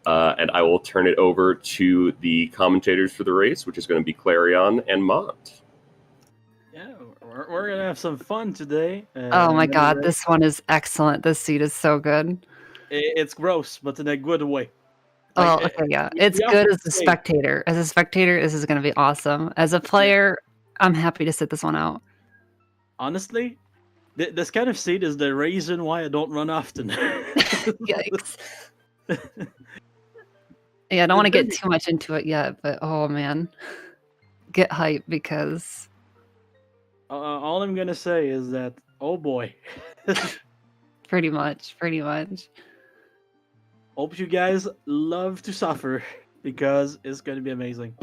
And I will turn it over to the commentators for the race, which is going to be Clarion and Mont. Yeah, we're gonna have some fun today. Oh my god, this one is excellent. This seed is so good. It's gross, but in a good way. Oh, okay, yeah. It's good as a spectator. As a spectator, this is going to be awesome. As a player, I'm happy to sit this one out. Honestly, this kind of seed is the reason why I don't run often. Yikes. Yeah, I don't want to get too much into it yet, but oh man. Get hype because... all I'm going to say is that, oh boy. Pretty much. Hope you guys love to suffer because it's going to be amazing.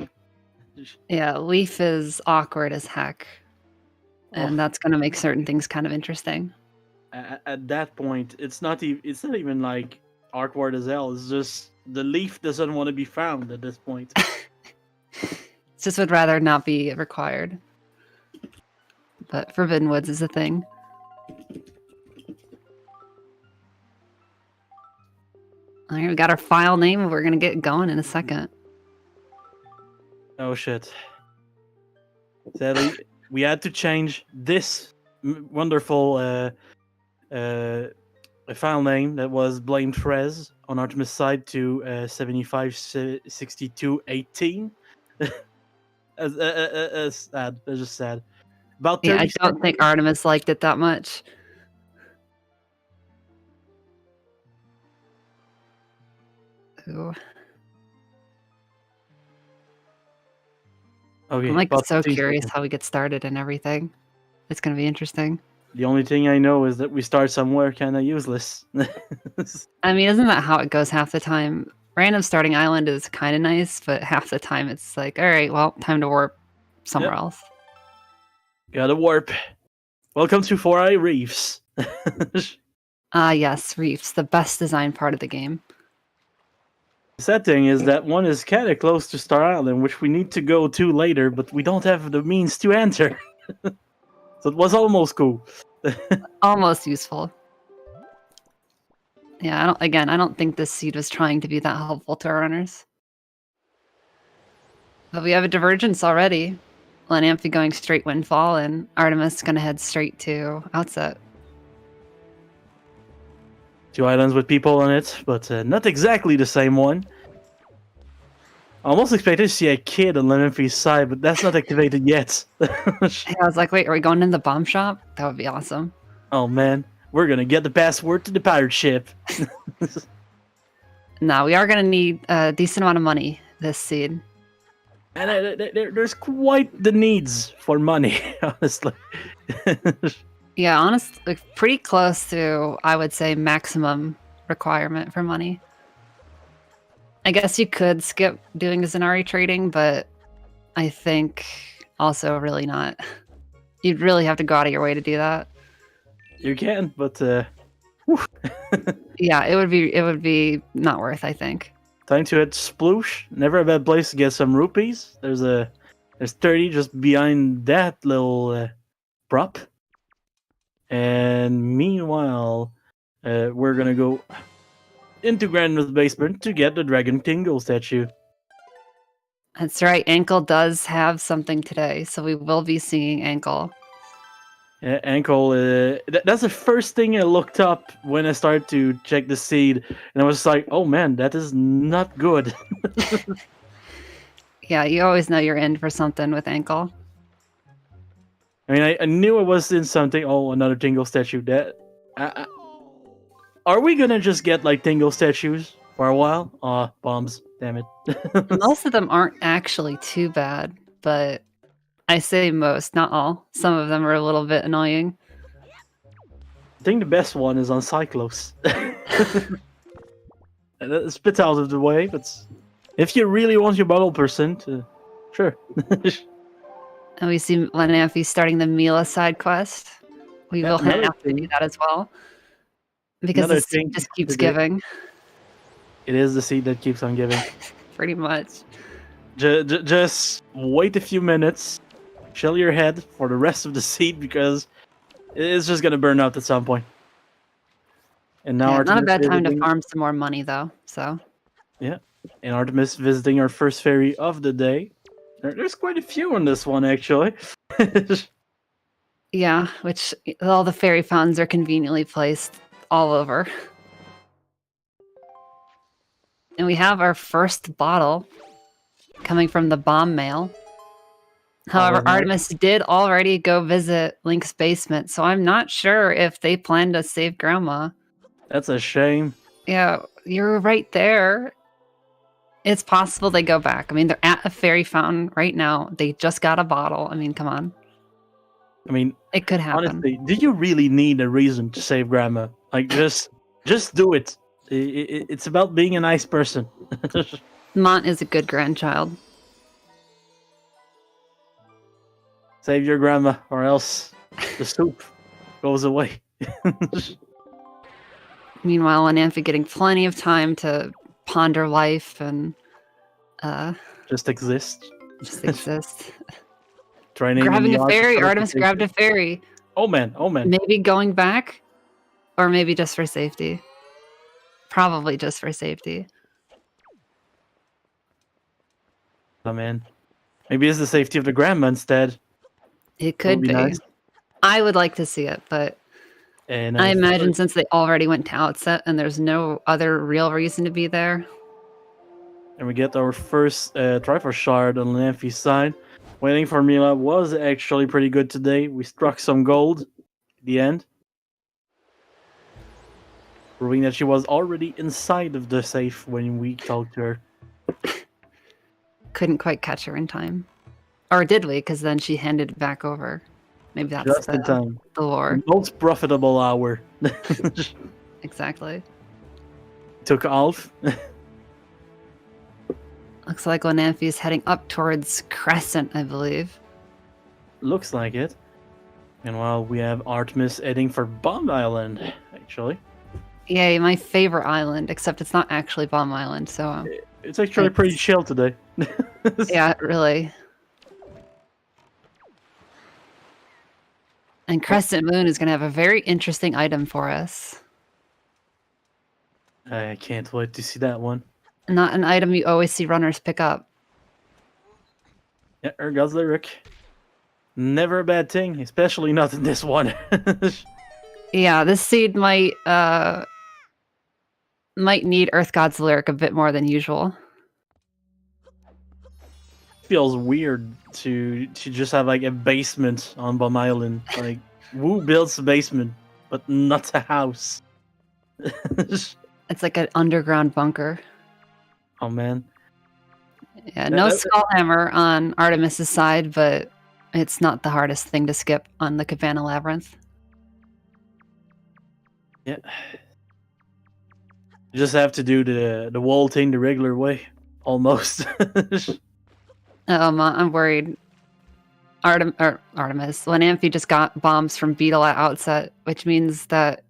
Yeah, Leaf is awkward as heck. And that's going to make certain things kind of interesting. At that point, it's not even like awkward as hell. It's just the Leaf doesn't want to be found at this point. Just would rather not be required. But Forbidden Woods is a thing. All right, we got our file name. We're going to get going in a second. Oh, shit. Sadly, we had to change this wonderful file name that was blamed Frez on Artemis side to 756218. That's sad. That's just sad. About 30 I don't think Artemis liked it that much. Ooh. Okay, I'm like so curious how we get started and everything. It's going to be interesting. The only thing I know is that we start somewhere kind of useless. I mean, isn't that how it goes half the time? Random starting island is kind of nice, but half the time it's like, all right, well, time to warp somewhere else. Gotta warp. Welcome to 4i Reefs. Yes, Reefs, the best designed part of the game. The sad thing is that one is kind of close to Star Island, which we need to go to later, but we don't have the means to enter. So it was almost cool. Almost useful. Yeah, I don't think this seed was trying to be that helpful to our runners. But we have a divergence already. Lenamphy going straight Windfall, and Artemis going to head straight to Outset. 2 islands with people on it, but not exactly the same one. I almost expected to see a kid on Lenamphy's side, but that's not activated yet. I was like, wait, are we going in the bomb shop? That would be awesome. Oh man, we're going to get the password to the pirate ship. No, we are going to need a decent amount of money this seed. And there's quite the needs for money, honestly. Yeah, honestly, like, pretty close to, I would say, maximum requirement for money. I guess you could skip doing Zenari trading, but I think also really not. You'd really have to go out of your way to do that. You can, but yeah, it would be not worth, I think. Time to hit Sploosh. Never a bad place to get some rupees. There's 30 just behind that little prop. And meanwhile, we're gonna go into Grandma's basement to get the Dragon Tingle statue. That's right. Ankle does have something today, so we will be seeing Ankle. Yeah, Ankle. That's the first thing I looked up when I started to check the seed, and I was like, "Oh man, that is not good." Yeah, you always know you're in for something with Ankle. I mean, I knew I was in something. Oh, another Tingle statue. Are we gonna just get like Tingle statues for a while? Bombs. Damn it. Most of them aren't actually too bad, but I say most, not all. Some of them are a little bit annoying. I think the best one is on Cyclos. It's a bit out of the way, but if you really want your bottle percent, sure. And we see Lenamphy starting the Mila side quest. We will have to do that as well. Because the seed just keeps giving. It is the seed that keeps on giving. Pretty much. Just wait a few minutes. Chill your head for the rest of the seed because it's just going to burn out at some point. And now not a bad time to farm some more money, though. So Yeah, and Artemis visiting our first fairy of the day. There's quite a few on this one, actually. Yeah, which all the fairy fountains are conveniently placed all over. And we have our first bottle coming from the bomb mail. However, Always nice. Artemis did already go visit Link's basement, so I'm not sure if they plan to save Grandma. That's a shame. Yeah, you're right there. It's possible they go back. I mean, they're at a fairy fountain right now. They just got a bottle. I mean, come on. I mean, It could happen. honestly, do you really need a reason to save Grandma? Like, just do it. It's about being a nice person. Mont is a good grandchild. Save your grandma, or else the soup goes away. Meanwhile, Lenamphy getting plenty of time to ponder life and Just exist. just exist. Training in Grabbing the a arts of fairy. Artemis teleportation. grabbed a fairy. Oh man, oh man. Maybe going back, or maybe just for safety. Probably just for safety. Oh man. Maybe it's the safety of the grandma instead. It That could would be. nice. I would like to see it, but And I imagine since they already went to outset and there's no other real reason to be there. And we get our first Triforce shard on Lenamphy's side. Waiting for Mila was actually pretty good today. We struck some gold at the end, proving that she was already inside of the safe when we talked to her. Couldn't quite catch her in time. Or did we? Because then she handed it back over. Maybe that's Just in time. the lore. The most profitable hour. Exactly. Took Alf. Looks like Lenamphy is heading up towards Crescent, I believe. Looks like it. And while we have Artemis heading for Bomb Island, actually. Yay, my favorite island, except it's not actually Bomb Island, so It's actually pretty chill today. yeah, really. And Crescent Moon is going to have a very interesting item for us. I can't wait to see that one. Not an item you always see runners pick up. Yeah, there goes Lyric. Never a bad thing, especially not in this one. Yeah, this seed might need Earth God's Lyric a bit more than usual. Feels weird to just have like a basement on Bomb Island. Like, who builds a basement, but not a house? It's like an underground bunker. Oh man. Yeah, no Skullhammer on Artemis's side, but it's not the hardest thing to skip on the Cabana Labyrinth. Yeah. You just have to do the wall thing the regular way, almost. I'm worried. Artemis, Lenamphy just got bombs from Beetle at outset, which means that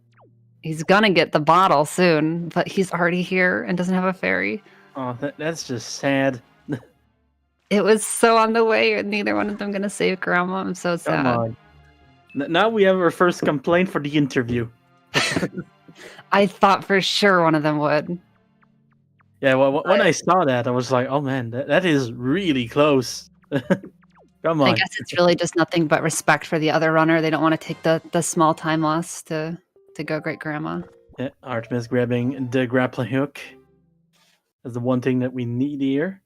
he's gonna get the bottle soon, but he's already here and doesn't have a fairy. Oh, that's just sad. It was so on the way, and neither one of them gonna save Grandma. I'm so sad. Come on. Now we have our first complaint for the interview. I thought for sure one of them would. Yeah, well, when I saw that, I was like, oh man, that is really close. Come on. I guess it's really just nothing but respect for the other runner. They don't want to take the small time loss to go Great Grandma. Yeah, Artemis grabbing the grappling hook. That's the one thing that we need here.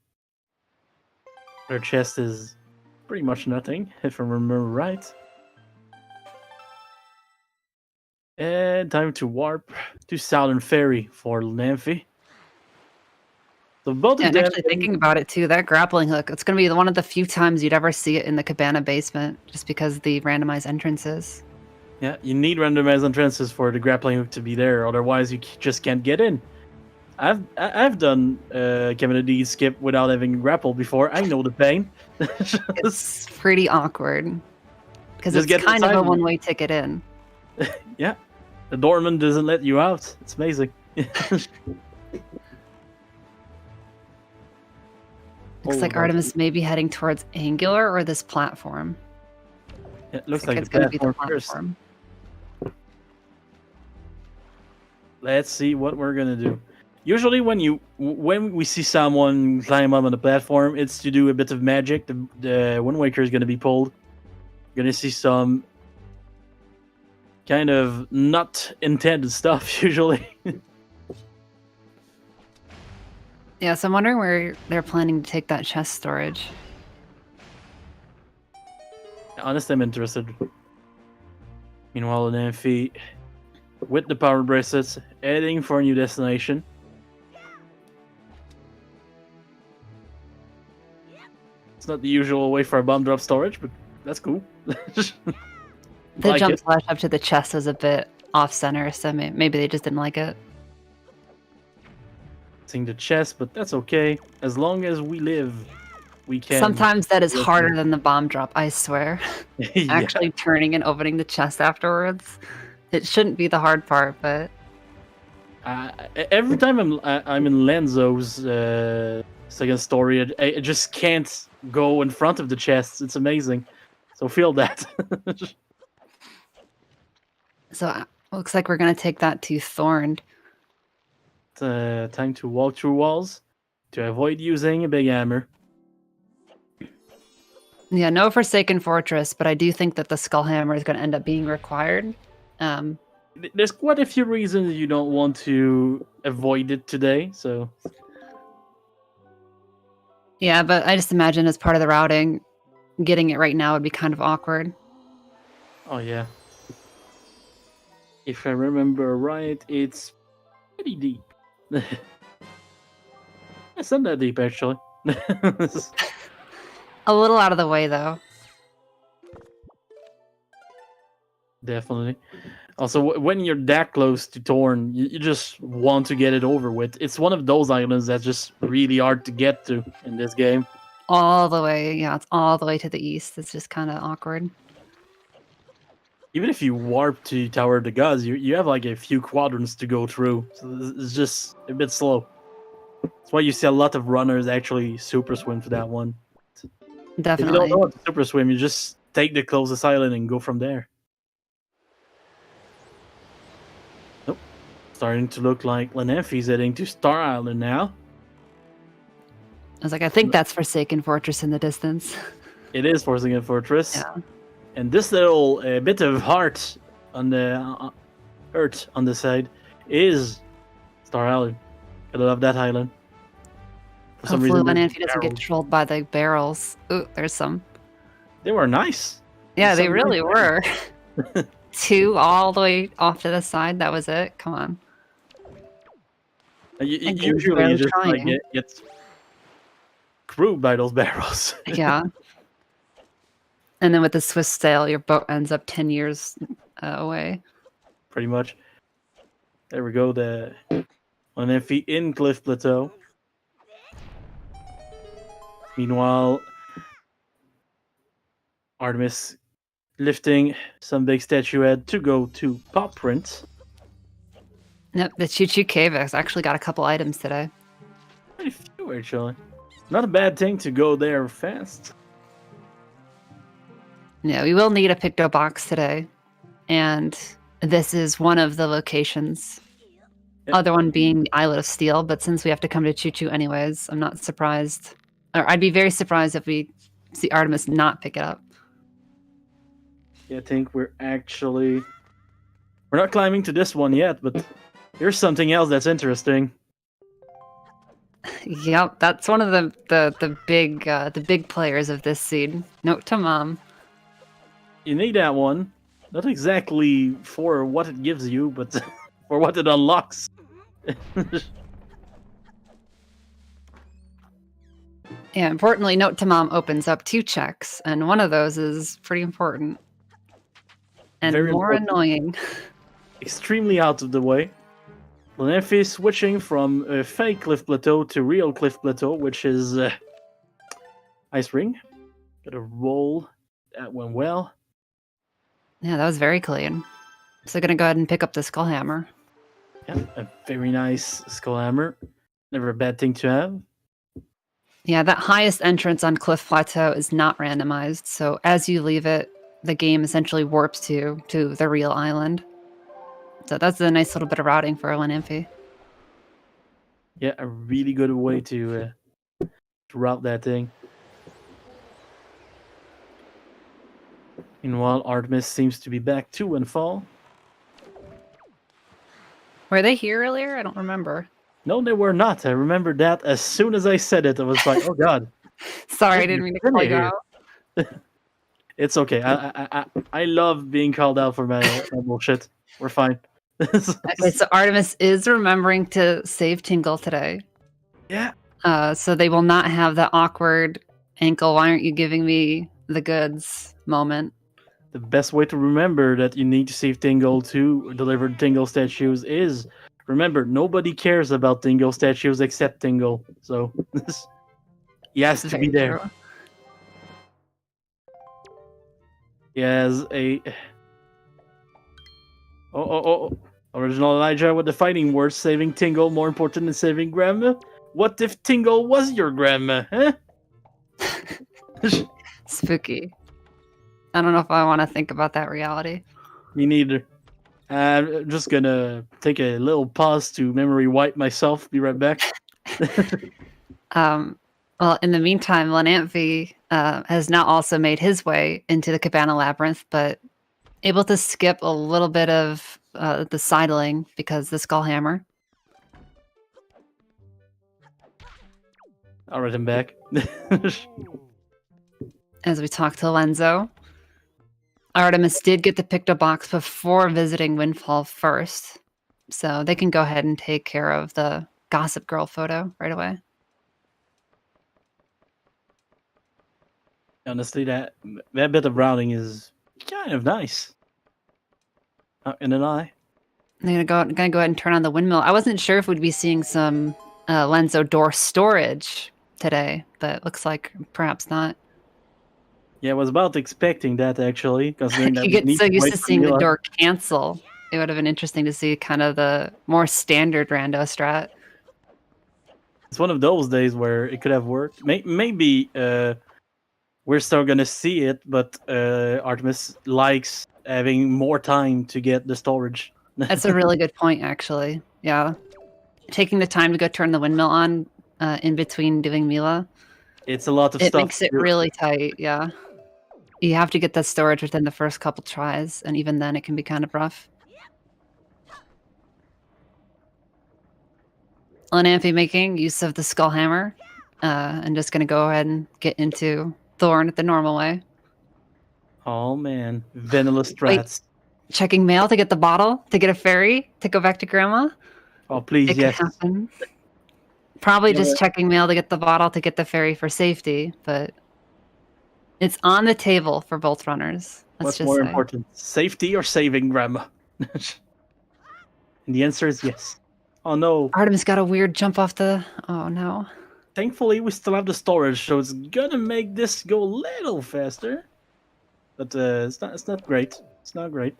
Her chest is pretty much nothing, if I remember right. And time to warp to Southern Ferry for Lenamphy. So both of And them, actually thinking about it too, that grappling hook, it's going to be one of the few times you'd ever see it in the Cabana basement, just because of the randomized entrances. yeah, you need randomized entrances for the grappling hook to be there, otherwise you just can't get in. I've done Cabana D skip without having grappled before. I know the pain. It's pretty awkward because Just it's get kind of inside a of it. one-way ticket in. Yeah, the doorman doesn't let you out. It's amazing. Looks like Oh, Artemis may be heading towards Angular or this platform. It looks like it's the going to be the platform first. platform. Let's see what we're gonna do. Usually, when we see someone climb up on the platform, it's to do a bit of magic. The Wind Waker is going to be pulled. You're going to see some kind of not intended stuff usually. Yeah, so I'm wondering where they're planning to take that chest storage. Honestly, I'm interested. Meanwhile, Lenamphy, with the power bracelets, heading for a new destination. It's not the usual way for a bomb drop storage, but that's cool. The Like jump it. slash up to the chest was a bit off center, so maybe they just didn't like it. Seeing the chest, but that's okay. As long as we live, we can. Sometimes that is Yes, harder yes. than the bomb drop, I swear. Yeah. Actually turning and opening the chest afterwards. It shouldn't be the hard part, but Every time I'm in Lenzo's second story, I just can't go in front of the chests. It's amazing. So feel that. so looks like we're gonna take that to Thorned. Time to walk through walls to avoid using a big hammer. Yeah, no Forsaken Fortress, but I do think that the Skull Hammer is gonna end up being required. There's quite a few reasons you don't want to avoid it today. So Yeah, but I just imagine as part of the routing, getting it right now would be kind of awkward. oh yeah. If I remember right, it's pretty deep. It's not that deep actually. A little out of the way though. Definitely. Also, when you're that close to Torn, you just want to get it over with. It's one of those islands that's just really hard to get to in this game. All the way, yeah, it's all the way to the east. It's just kind of awkward. Even if you warp to Tower of the Gods, you have like a few quadrants to go through. So it's just a bit slow. That's why you see a lot of runners actually super swim for that one. If you Definitely. don't know what to super swim, you just take the closest island and go from there. Nope. Starting to look like Lenamphy's heading to Star Island now. I was like, I think that's Forsaken Fortress in the distance. It is Forsaken Fortress. Yeah. And this little bit of heart on the earth on the side is Star Island. I love that island. For some Hopefully reason, Lenamphy doesn't get trolled by the barrels. Ooh, there's some. they were nice. Yeah, they Some really really were. 2 all the way off to the side. That was it. Come on. And game's Usually barely you just like, trying. get screwed by those barrels. Yeah. And then with the Swiss sail, your boat ends up 10 years away. Pretty much. There we go. The Lenamphy in Cliff Plateau. Meanwhile, Artemis lifting some big statuette to go to Pop Print. Nope, the Choo Choo Cave has actually got a couple items today. Pretty few, actually. Not a bad thing to go there fast. Yeah, we will need a Picto box today. And this is one of the locations. Yep. Other one being the Islet of Steel, but since we have to come to Choo Choo anyways, I'm not surprised. Or I'd be very surprised if we see Artemis not pick it up. Yeah, I think we're not climbing to this one yet, but here's something else that's interesting. Yep, that's one of the big players of this seed. Note to mom. You need that one. Not exactly for what it gives you, but for what it unlocks. Yeah, importantly, Note to Mom opens up 2 checks, and one of those is pretty important. And Very more important. annoying. Extremely out of the way. Lenamphy is switching from a fake Cliff Plateau to real Cliff Plateau, which is Ice Ring. Gotta roll. That went well. Yeah, that was very clean. So gonna go ahead and pick up the Skull Hammer. Yeah, a very nice Skull Hammer. Never a bad thing to have. Yeah, that highest entrance on Cliff Plateau is not randomized, so as you leave it, the game essentially warps to the real island. So that's a nice little bit of routing for Lenamphy. Yeah, a really good way to route that thing. Meanwhile, Artemis seems to be back to Windfall. Were they here earlier? I don't remember. No, they were not. I remember that as soon as I said it. I was like, oh god. Sorry, I didn't mean to call you Here. out. It's okay. I love being called out for my bullshit. We're fine. Okay, so Artemis is remembering to save Tingle today. Yeah. So they will not have that awkward ankle, why aren't you giving me the goods moment. The best way to remember that you need to save Tingle to deliver Tingle statues is remember nobody cares about Tingle statues except Tingle. So he has That's to be very there. true. He has a original Elijah with the fighting words, saving Tingle more important than saving Grandma. What if Tingle was your grandma, huh? Spooky. I don't know if I want to think about that reality. Me neither. I'm just gonna take a little pause to memory wipe myself. Be right back. Well, in the meantime, Lenamphy has now also made his way into the Cabana Labyrinth, but able to skip a little bit of the sidling because the Skull Hammer. All right, I'm back. As we talk to Lenzo, Artemis did get the Picto Box before visiting Windfall first, so they can go ahead and take care of the Gossip Girl photo right away. Honestly, that bit of routing is kind of nice. Not gonna lie. I'm gonna go ahead and turn on the windmill. I wasn't sure if we'd be seeing some Lenzo door storage today, but looks like perhaps not. Yeah, I was about expecting that actually, considering that You we get need so to used wait to for seeing the Mila. door cancel. It would have been interesting to see kind of the more standard rando strat. It's one of those days where it could have worked. Maybe we're still gonna see it, but Artemis likes having more time to get the storage. That's a really good point, actually. Yeah. Taking the time to go turn the windmill on in between doing Mila, It's a lot of it stuff. makes it to do. really tight. Yeah. You have to get that storage within the first couple tries, and even then it can be kind of rough. Lenamphy making use of the Skull Hammer, and just going to go ahead and get into Thorn the normal way. Oh man, vanilla Wait. strats. Checking mail to get the bottle, to get a ferry, to go back to Grandma. Oh please, It yes. could happen. Probably Yeah. just checking mail to get the bottle to get the ferry for safety, but it's on the table for both runners. Let's What's just more say. important, safety or saving Grandma? And the answer is yes. Oh no. Artemis got a weird jump off the. Oh no. Thankfully, we still have the storage, so it's gonna make this go a little faster. But it's not. It's not great. It's not great.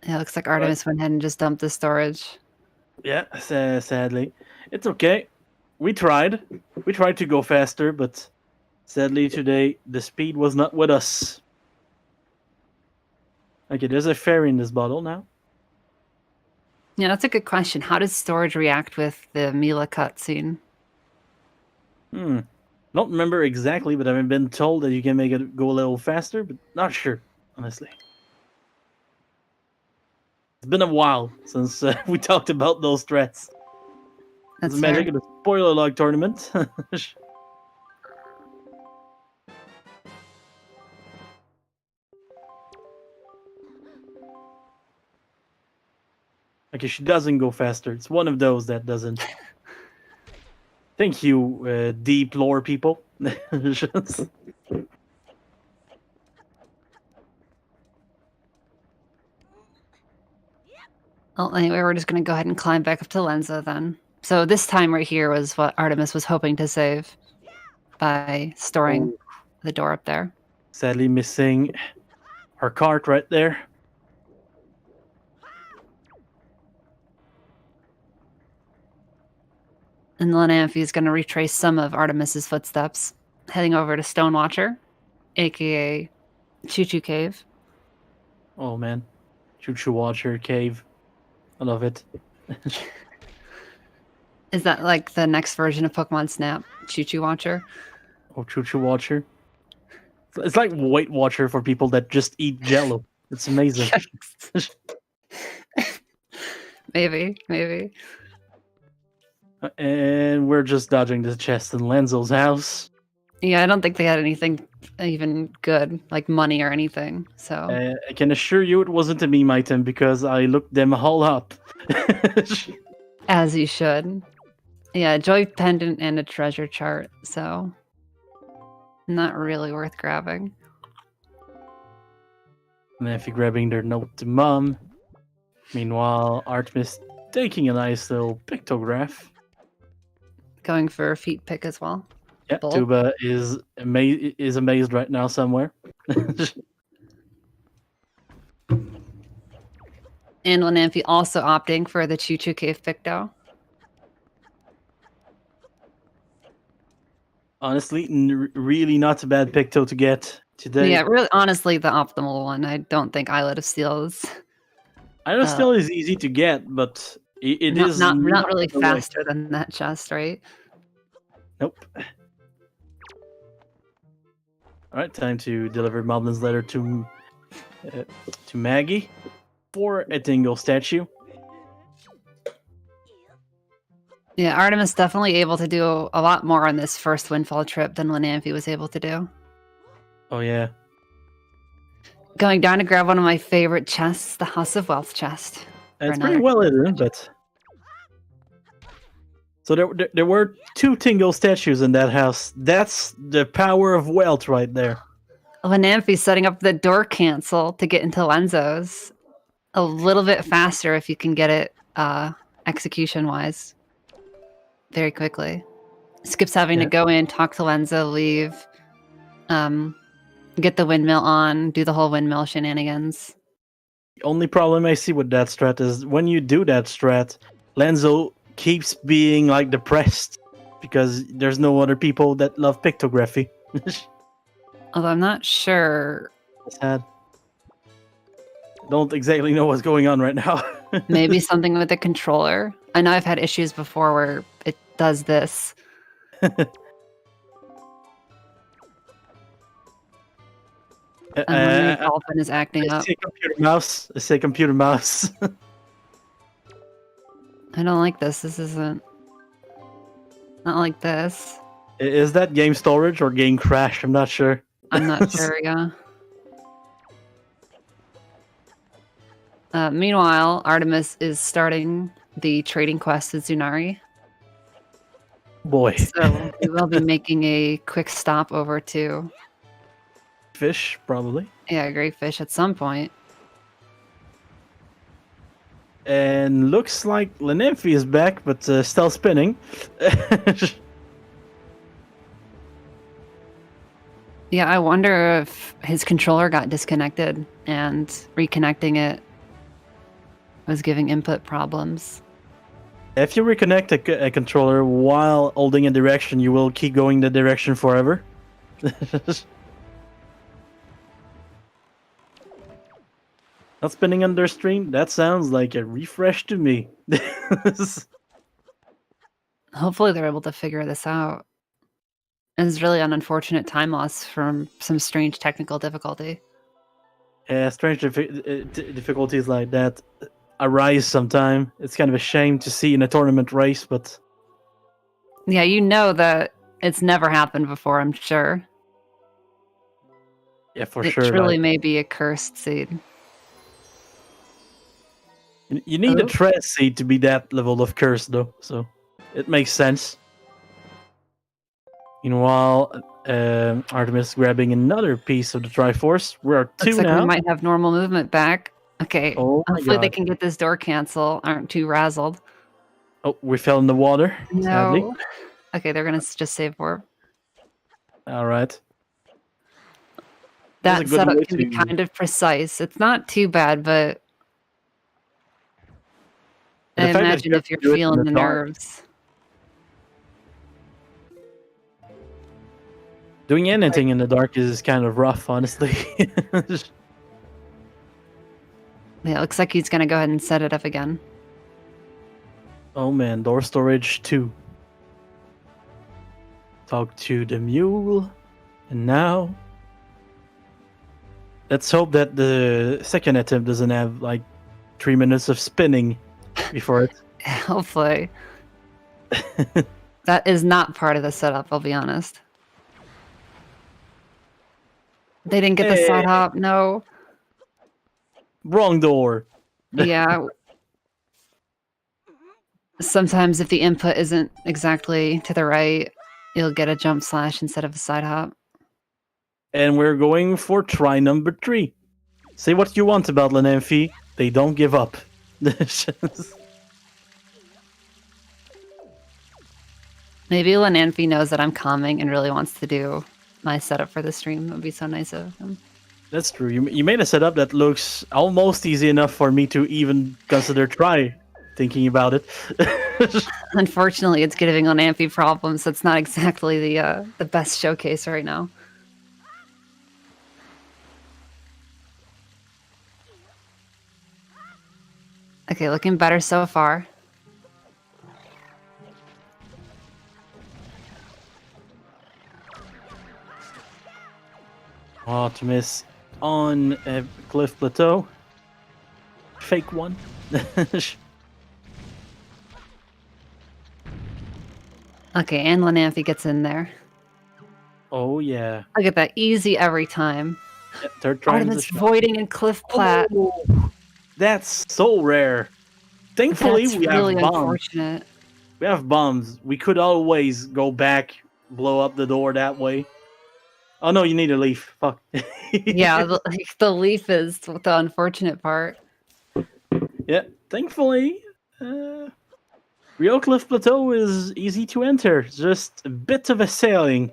Yeah, it looks like Artemis went ahead and just dumped the storage. Yeah, sadly, it's okay. We tried. We tried to go faster, but sadly today the speed was not with us. Okay, there's a fairy in this bottle now. Yeah, that's a good question. How does storage react with the Mila cutscene? Don't remember exactly, but I've been told that you can make it go a little faster, but not sure, honestly. It's been a while since we talked about those threats. That's It's the magic fair. of the spoiler log tournament. Okay, she doesn't go faster. It's one of those that doesn't. Thank you, deep lore people. Well, anyway, we're just going to go ahead and climb back up to Lenza then. So this time right here was what Artemis was hoping to save by storing the door up there. Sadly missing her cart right there. And Lenamphy is going to retrace some of Artemis's footsteps, heading over to Stonewatcher, aka Choo Choo Cave. Oh man. Choo-choo Watcher cave. I love it. Is that like the next version of Pokemon Snap? Choo-choo Watcher? Oh, Choo-choo Watcher. It's like Weight Watcher for people that just eat Jello. It's amazing. Maybe. And we're just dodging the chest in Lenzo's house. Yeah, I don't think they had anything even good, like money or anything. So I can assure you it wasn't a meme item because I looked them all up. as you should. Yeah, Joy Pendant and a treasure chart. So not really worth grabbing. Lenamphy grabbing their note to Mom. Meanwhile, Artemis taking a nice little pictograph. Going for a feet pick as well. Yeah, Bull. Tuba is amazed right now somewhere. And Lenamphy also opting for the Choo Choo Cave Picto. Honestly, really not a bad picto to get today. Yeah, really, honestly, the optimal one. I don't think Islet of Steel is I know Steel is easy to get, but it is not really the way. faster than that chest, right? Nope. All right, time to deliver Moblin's letter to Maggie for a Dingle statue. Yeah, Artemis definitely able to do a lot more on this first Windfall trip than Lenamphy was able to do. Oh yeah. Going down to grab one of my favorite chests, the House of Wealth chest. It's another- pretty well hidden, but so there were 2 Tingle statues in that house. That's the power of wealth right there. Lenamphy setting up the door cancel to get into Lenzo's a little bit faster if you can get it execution-wise very quickly. Skips having to go in, talk to Lenzo, leave, get the windmill on, do the whole windmill shenanigans. The only problem I see with that strat is when you do that strat, Lenzo keeps being like depressed because there's no other people that love pictography. Although I'm not sure. Sad. Don't exactly know what's going on right now. Maybe something with the controller. I know I've had issues before where it does this. I'm wondering if Dolphin is acting I up. say computer mouse. I say computer mouse. I don't like this. This isn't... Not like this. Is that game storage or game crash? I'm not sure. I'm not sure, yeah. Meanwhile, Artemis is starting the trading quest with Zunari. Boy. So we will be making a quick stop over to... Fish, probably. Yeah, Great Fish at some point. And looks like Lenamphy is back, but still spinning. Yeah, I wonder if his controller got disconnected and reconnecting it was giving input problems. If you reconnect a controller while holding a direction, you will keep going the direction forever. Not spinning under stream? That sounds like a refresh to me. Hopefully they're able to figure this out. It's really an unfortunate time loss from some strange technical difficulty. Yeah, strange difficulties like that arise sometime. It's kind of a shame to see in a tournament race, but... Yeah, you know that it's never happened before, I'm sure. Yeah, for it sure. It truly may be a cursed seed. You need a Trez seed to be that level of curse, though, so it makes sense. Meanwhile, Artemis grabbing another piece of the Triforce. We're 2 Looks like now. we might have normal movement back. Okay, Oh my hopefully they God. can get this door cancel. Aren't too razzled. Oh, we fell in the water, sadly. No. Okay, they're gonna just save orb. All right. That That's a good setup way can be to- kind of precise. It's not too bad, but The I fact that imagine you have if to you're do it in feeling the the dark. nerves. Doing anything in the dark is kind of rough, honestly. Yeah, it looks like he's gonna go ahead and set it up again. Oh man, door storage 2. Talk to the mule. And now... Let's hope that the second attempt doesn't have, like, 3 minutes of spinning before it. Hopefully. That is not part of the setup, I'll be honest. They didn't get the side hop, no. Wrong door. Yeah. Sometimes if the input isn't exactly to the right, you'll get a jump slash instead of a side hop. And we're going for try number 3. Say what you want about Lenamphy, they don't give up. Maybe Lenamphy knows that I'm calming and really wants to do my setup for the stream. It would be so nice of him. That's true. You made a setup that looks almost easy enough for me to even consider try thinking about it. Unfortunately, it's giving Lenamphy problems. That's not exactly the best showcase right now. Okay, looking better so far. Artemis on a cliff plateau. Fake one. Okay, and Lenamphy gets in there. Oh yeah. Look at that, easy every time. Yeah, third try. Artemis voiding and cliff plat. Oh, that's so rare. Thankfully, That's we really have bombs. unfortunate. We have bombs. We could always go back, blow up the door that way. Oh no, you need a leaf. Fuck. Yeah, the leaf is the unfortunate part. Yeah, thankfully, Rio Cliff Plateau is easy to enter. Just a bit of a sailing.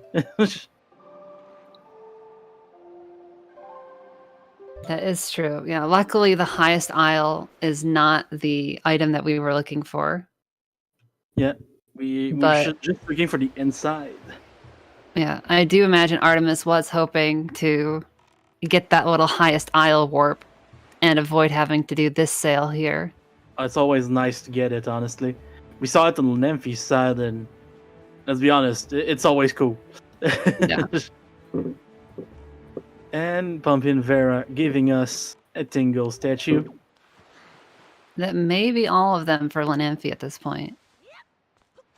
That is true. Yeah, luckily the highest aisle is not the item that we were looking for. Yeah, we should just looking for the inside. Yeah, I do imagine Artemis was hoping to get that little highest aisle warp and avoid having to do this sail here. It's always nice to get it, honestly. We saw it on Lenamphy's side, and let's be honest, it's always cool. Yeah. And Pumpkin Vera giving us a Tingle statue. That may be all of them for Lenamphy at this point.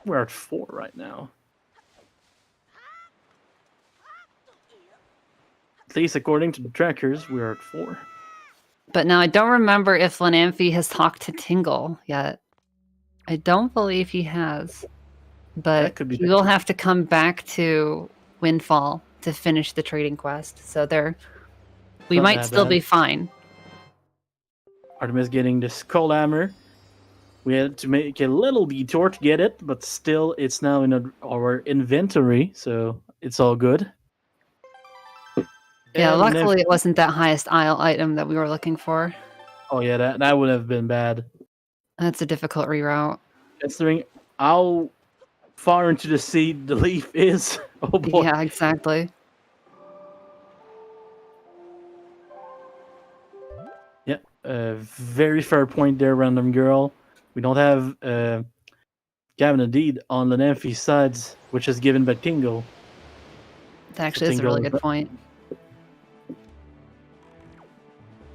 We're at 4 right now. At least according to the trackers, we're at 4. But now I don't remember if Lenamphy has talked to Tingle yet. I don't believe he has. But he will have to come back to Windfall to finish the trading quest. So we might still be fine. Artemis getting the Skull Hammer. We had to make a little detour to get it, but still it's now in our inventory, so it's all good. Yeah, And luckily it wasn't that highest aisle item that we were looking for. Oh yeah, that would have been bad. That's a difficult reroute. Considering how far into the sea the leaf is. Oh boy. Yeah, exactly. Yeah, very fair point there, Random Girl. We don't have Gavin Deed on Lenamphy's sides, which is given by Tingle. That actually is a really good point.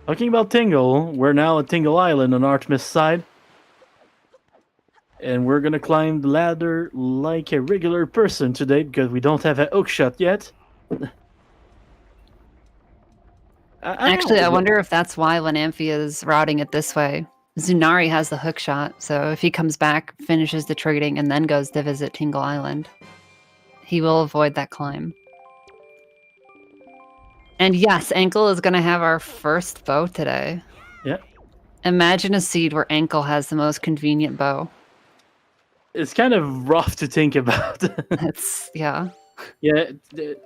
Talking about Tingle, we're now at Tingle Island on Artemis' side. And we're gonna climb the ladder like a regular person today because we don't have a hookshot yet. I wonder if that's why Lenamphy is routing it this way. Zunari has the hookshot, so if he comes back, finishes the trading, and then goes to visit Tingle Island, he will avoid that climb. And yes, Ankle is going to have our first bow today. Yeah. Imagine a seed where Ankle has the most convenient bow. It's kind of rough to think about. Yeah. Yeah, the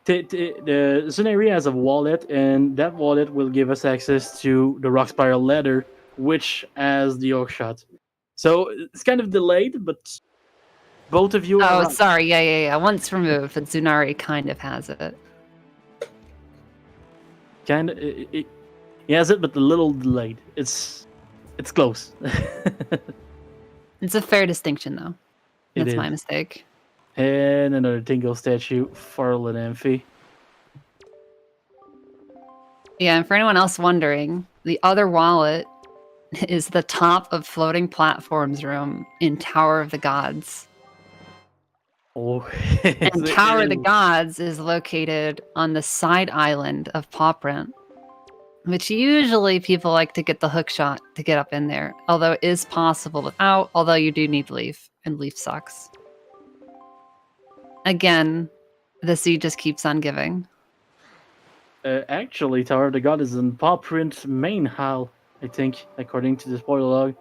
Zunari has a wallet, and that wallet will give us access to the Rock Spiral ladder, which has the hookshot. So it's kind of delayed, but both of you are... Oh, sorry. Yeah. Once removed, but Zunari kind of has it. Kind of, He has it, but a little delayed. It's close. It's a fair distinction, though. It That's my is. mistake. And another Tingle statue for Lenamphy. Yeah, and for anyone else wondering, the other wallet is the top of floating platforms room in Tower of the Gods. Oh, And Tower of the Gods is located on the side island of Pawprint, which usually people like to get the hook shot to get up in there, although it is possible without, although you do need Leaf, and Leaf sucks. Again, the sea just keeps on giving. Actually, Tower of the God is in Pawprint's main hall, I think, according to the spoiler log.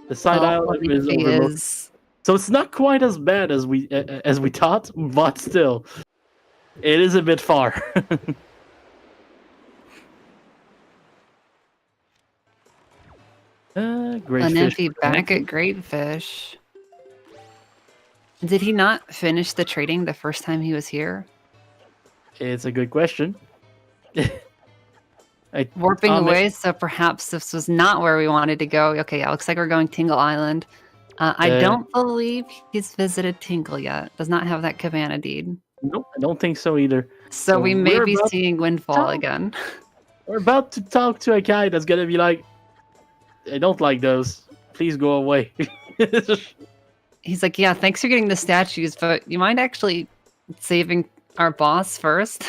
The side island is overlooked. So it's not quite as bad as we thought, but still, it is a bit far. Great Lenamphy fish. back at Great Fish. Did he not finish the trading the first time he was here? It's a good question. Warping away, so perhaps this was not where we wanted to go. Okay, yeah, looks like we're going Tingle Island. I don't believe he's visited Tingle yet. Does not have that cabana deed. Nope, I don't think so either. So we may be seeing Windfall again. We're about to talk to a guy that's gonna be like, I don't like those. Please go away. He's like, yeah, thanks for getting the statues, but you mind actually saving our boss first?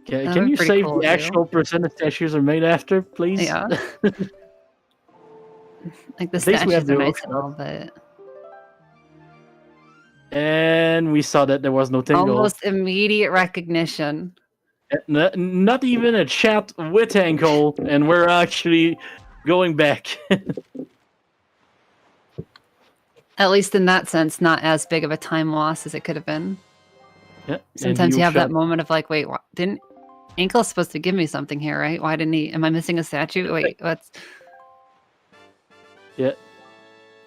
Can you save the actual percent the statues are made after, please? Yeah. Like the statues are nice and all, but... And we saw that there was no Tingle. Almost immediate recognition. Not even a chat with Ankle, and we're actually going back. At least in that sense, not as big of a time loss as it could have been. Yeah, sometimes you have that moment of like, wait, didn't Ankle's supposed to give me something here, right? Why didn't he? Am I missing a statue? Wait, what's... Yeah.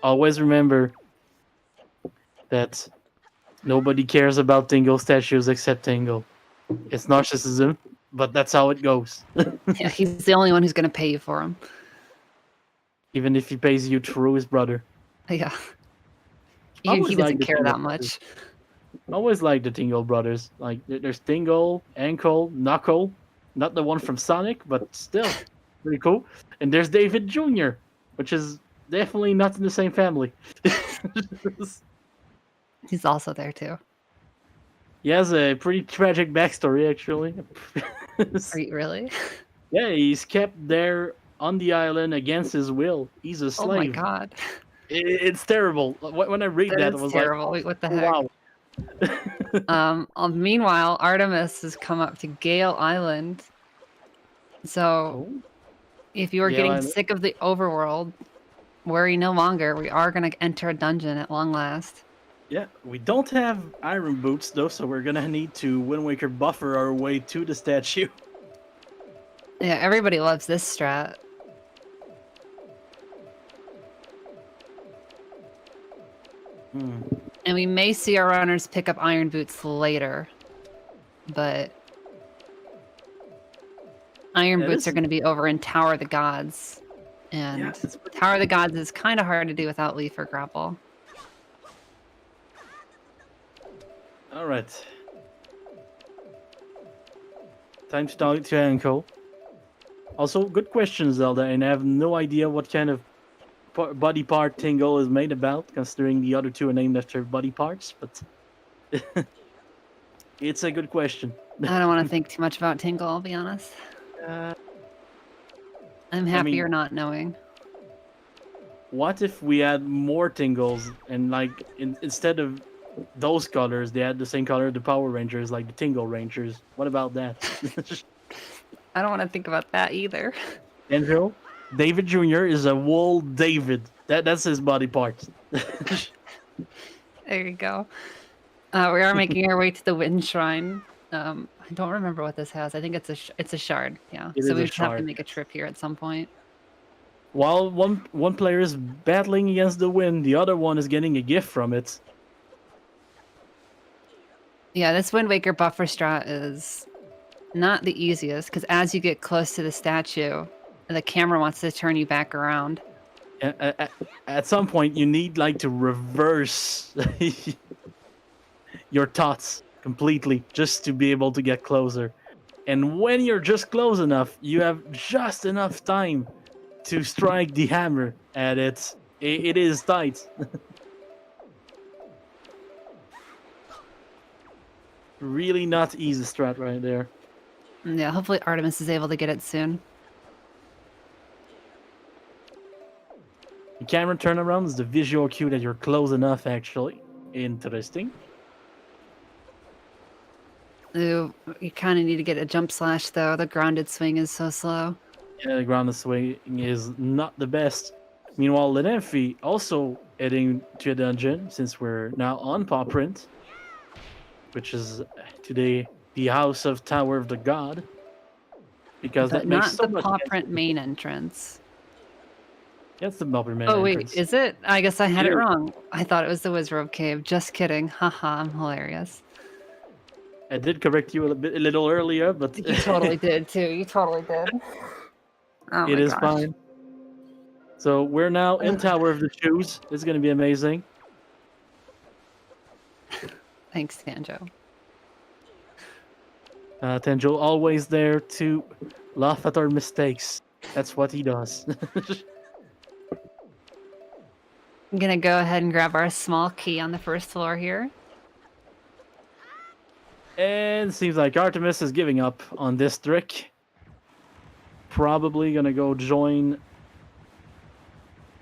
Always remember that nobody cares about Tingle statues except Tingle. It's narcissism, but that's how it goes. Yeah, he's the only one who's going to pay you for him. Even if he pays you through his brother. Yeah. He doesn't care that much. I always like the Tingle brothers. Like, there's Tingle, Ankle, Knuckle. Not the one from Sonic, but still pretty cool. And there's David Jr., which is definitely not in the same family. He's also there, too. He has a pretty tragic backstory, actually. Really? Yeah, he's kept there on the island against his will. He's a slave. Oh my god. It's terrible. When I read that, it was terrible. like, wait, what the heck? Wow. Meanwhile, Artemis has come up to Gale Island. So, if you are getting sick of the overworld, worry no longer. We are going to enter a dungeon at long last. Yeah, we don't have iron boots, though, so we're going to need to Wind Waker buffer our way to the statue. Yeah, everybody loves this strat. And we may see our runners pick up iron boots later, but iron boots are going to be over in Tower of the Gods, and Tower of the Gods is kind of hard to do without Leaf or Grapple. All right. Time to talk to Ankle. Also, good question, Zelda, and I have no idea what kind of body part Tingle is made about, considering the other two are named after body parts, but it's a good question. I don't want to think too much about Tingle, I'll be honest. I'm happier not knowing. What if we had more Tingles and like instead of those colors, they had the same color the Power Rangers, like the Tingle Rangers? What about that? I don't want to think about that either. Andrew? David Jr. is a wool David. That's his body part. There you go. We are making our way to the Wind Shrine. I don't remember what this has. I think it's a shard. Yeah. So we just have to make a trip here at some point. While one player is battling against the wind, the other one is getting a gift from it. Yeah, this Wind Waker buffer strat is not the easiest, because as you get close to the statue, the camera wants to turn you back around. At some point, you need like to reverse your thoughts completely just to be able to get closer. And when you're just close enough, you have just enough time to strike the hammer at it. It is tight. Really not easy strat right there. Yeah, hopefully Artemis is able to get it soon. The camera turnaround is the visual cue that you're close enough, actually. Interesting. Ooh, you kind of need to get a jump slash, though. The grounded swing is so slow. Yeah, the ground swing is not the best. Meanwhile, Lenamphy also heading to a dungeon, since we're now on Paw Print, which is today the House of Tower of the God. Because But that makes not so the much paw sense. print main entrance. That's the Melbourne Man Oh, wait, entrance. is it? I guess I had it Yeah. wrong. I thought it was the Wizrobe Cave. Just kidding. Haha, I'm hilarious. I did correct you a little earlier, but You totally did, too. You totally did. Oh it my is gosh. fine. So we're now in Tower of the Shoes. It's going to be amazing. Thanks, Tanjo. Tenjo always there to laugh at our mistakes. That's what he does. I'm gonna go ahead and grab our small key on the first floor here. And seems like Artemis is giving up on this trick. Probably gonna go join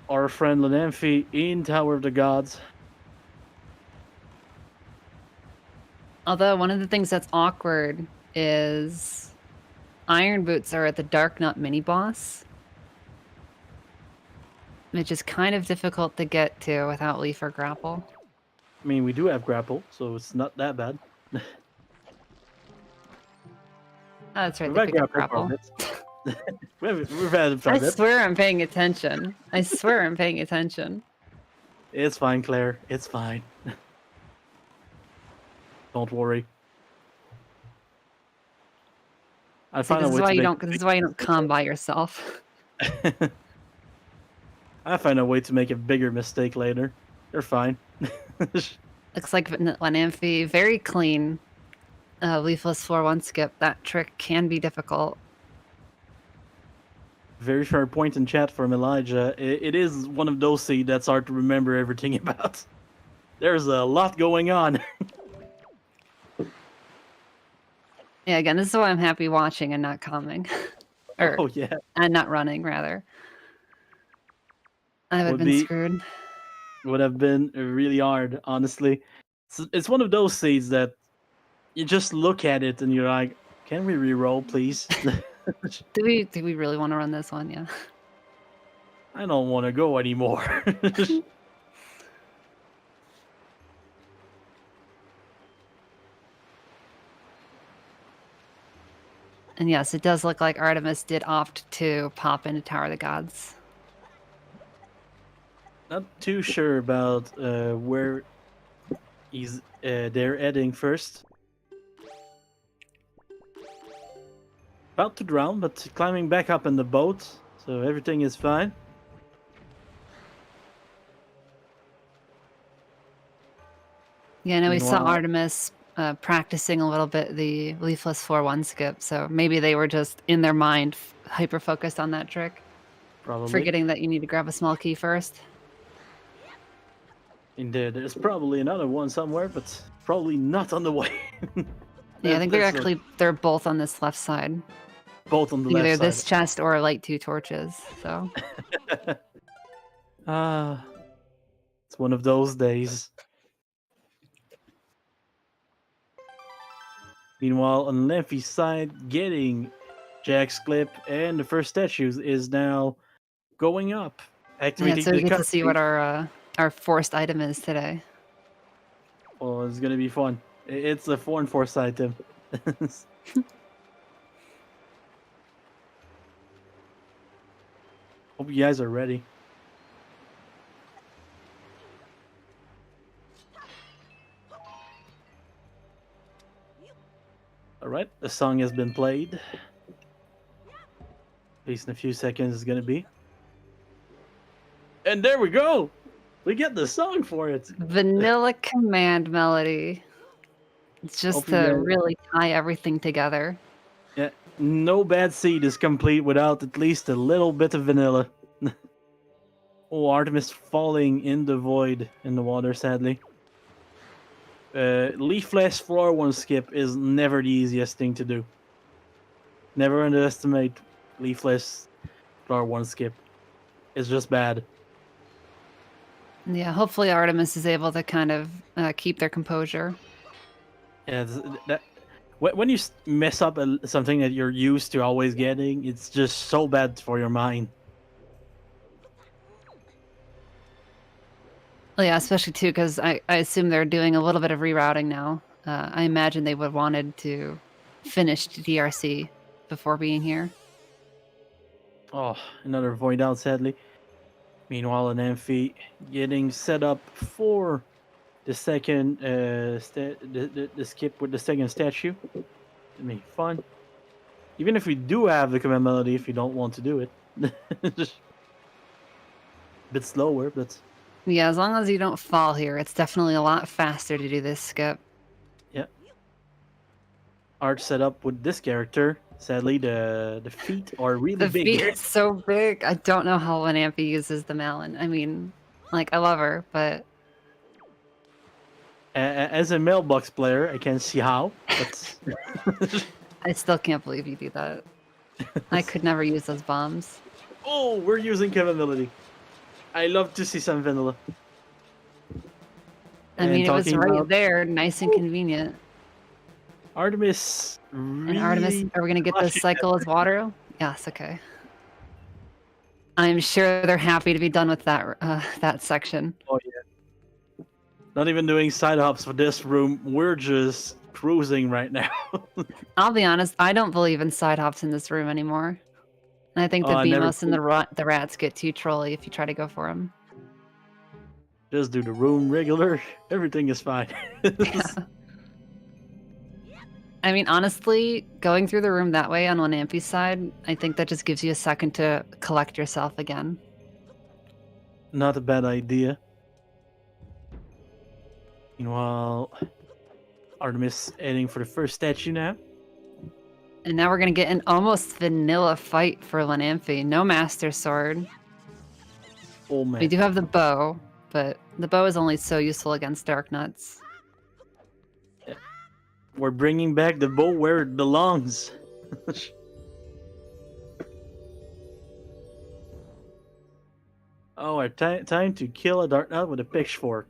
our friend Lenamphy in Tower of the Gods. Although one of the things that's awkward is Iron Boots are at the Dark Nut mini boss, which is kind of difficult to get to without Leaf or Grapple. I mean, we do have grapple, so it's not that bad. Oh, that's right, We've they had pick up grapple Grapple. for a bit. we've had it for I a bit. swear I'm paying attention. I swear I'm paying attention. It's fine, Claire. It's fine. Don't worry. I See, find a this is way why to you make. don't. This is why you don't come by yourself. I find a way to make a bigger mistake later. They're fine. Looks like Lenamphy, very clean. Leafless floor one skip. That trick can be difficult. Very fair point in chat from Elijah. It is one of those seeds that's hard to remember everything about. There's a lot going on. Yeah, again, this is why I'm happy watching and not coming. Or, Oh yeah, and not running, rather. I would have been screwed. would have been really hard, honestly. It's one of those seeds that you just look at it and you're like, can we reroll, please? Do we really want to run this one? Yeah. I don't want to go anymore. And yes, it does look like Artemis did opt to pop into Tower of the Gods. Not too sure about where they're heading first. About to drown, but climbing back up in the boat, so everything is fine. Yeah, no, we saw Meanwhile- Artemis practicing a little bit the Leafless 4-1 skip, so maybe they were just in their mind hyper-focused on that trick, Probably. forgetting that you need to grab a small key first. Indeed, there's probably another one somewhere, but probably not on the way. Yeah, I think they're both on this left side. Both on the Either left this side. chest or light 2 torches, so... It's one of those days. Meanwhile, on Lenamphy's side, getting Jack's clip and the first statues is now going up. Yeah, Activating so we the get to see cutscene. what our forced item is today. Oh, it's gonna be fun. It's a 4 and 4 item. Hope you guys are ready. Alright, the song has been played. At least in a few seconds it's gonna be. And there we go! We get the song for it! Vanilla command melody. It's just Hope you to guys- really tie everything together. Yeah, no bad seed is complete without at least a little bit of vanilla. Oh, Artemis falling in the void in the water, sadly. Leafless floor one skip is never the easiest thing to do. Never underestimate leafless floor one skip. It's just bad. Yeah, hopefully Artemis is able to kind of keep their composure. Yeah, when you mess up something that you're used to always getting, it's just so bad for your mind. Well, yeah, especially too because I assume they're doing a little bit of rerouting now. I imagine they would wanted to finish DRC before being here. Oh, another void out, sadly. Meanwhile, Lenamphy getting set up for the second the skip with the second statue. It'll be fun. Even if we do have the command melody, if you don't want to do it, just a bit slower, but Yeah, as long as you don't fall here, it's definitely a lot faster to do this skip. yeah. Art set up with this character. Sadly, the feet are really The big. feet are so big. I don't know how Lenamphy uses the Malin. I mean, like, I love her, but As a mailbox player, I can see how. But I still can't believe you do that. I could never use those bombs. oh, we're using command melody. I love to see some vanilla. I mean, it was talking right about there, nice and convenient. Artemis. Really And Artemis, are we gonna get this crushing cycle as water? Yes, okay. I'm sure they're happy to be done with that section. Oh yeah. Not even doing side hops for this room. We're just cruising right now. I'll be honest, I don't believe in side hops in this room anymore. And I think the Oh, I never Beamos and the rats get too trolly if you try to go for them. Just do the room regular. Everything is fine. I mean, honestly, going through the room that way on Lenamphy's side, I think that just gives you a second to collect yourself again. Not a bad idea. Meanwhile, Artemis heading for the first statue now. And now we're going to get an almost vanilla fight for Lenamphy. No Master Sword. Oh man. We do have the bow, but the bow is only so useful against Dark Nuts. We're bringing back the bow where it belongs. Oh, time to kill a Dark Nut with a pitchfork.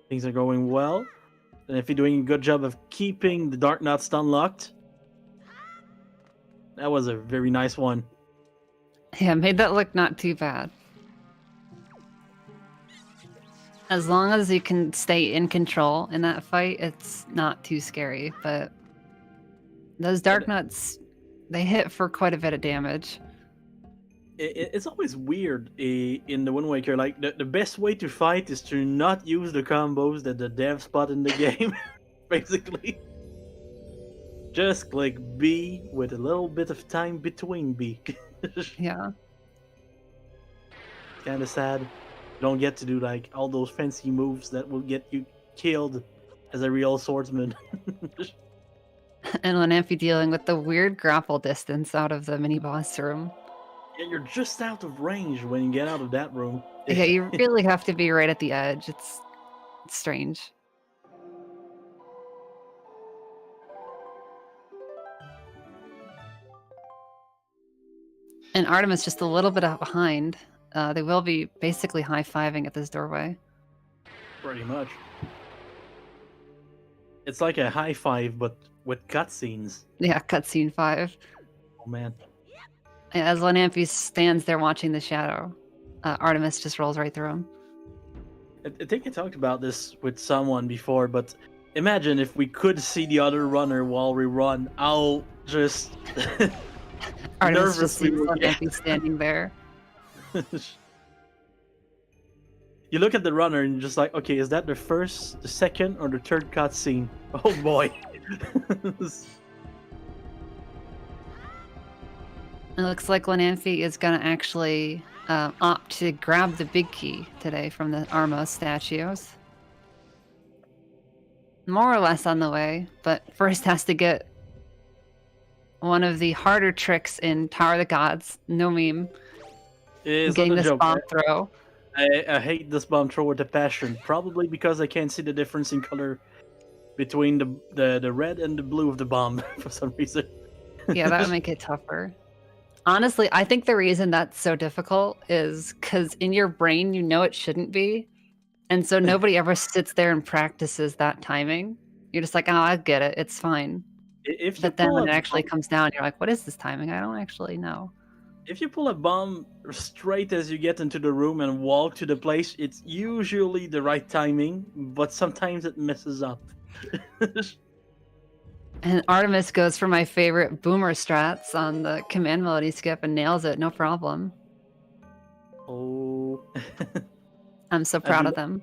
Things are going well. And if you're doing a good job of keeping the Dark Nuts unlocked, that was a very nice one. Yeah, made that look not too bad. As long as you can stay in control in that fight, it's not too scary. But those Dark Nuts, they hit for quite a bit of damage. It's always weird in the Wind Waker. Like, the best way to fight is to not use the combos that the devs spot in the game, basically. Just click B with a little bit of time between B. Yeah. Kinda sad. You don't get to do, like, all those fancy moves that will get you killed as a real swordsman. And Lenamphy dealing with the weird grapple distance out of the mini boss room. Yeah, you're just out of range when you get out of that room. Yeah, you really have to be right at the edge. It's strange. And Artemis just a little bit out behind. They will be basically high-fiving at this doorway. Pretty much. It's like a high five, but with cutscenes. Yeah, cutscene 5. Oh man. As Lenamphy stands there watching the shadow, Artemis just rolls right through him. I think I talked about this with someone before, but imagine if we could see the other runner while we run. I'll just Artemis just nervously sees look at- Lenamphy standing there. You look at the runner and you're just like, okay, is that the first, the second, or the third cutscene? Oh boy. It looks like Lenamphy is going to actually opt to grab the big key today from the Armos statues. More or less on the way, but first has to get one of the harder tricks in Tower of the Gods. No meme. It's Getting not a this joke, bomb right? throw. I hate this bomb throw with a passion. Probably because I can't see the difference in color between the red and the blue of the bomb for some reason. Yeah, that would make it tougher. Honestly, I think the reason that's so difficult is because in your brain, you know it shouldn't be. And so nobody ever sits there and practices that timing. You're just like, oh, I get it. It's fine. If you But then pull when a it actually bomb- comes down, you're like, what is this timing? I don't actually know. If you pull a bomb straight as you get into the room and walk to the place, it's usually the right timing, but sometimes it messes up. And Artemis goes for my favorite boomer strats on the command melody skip and nails it, no problem. Oh. I'm so proud of them.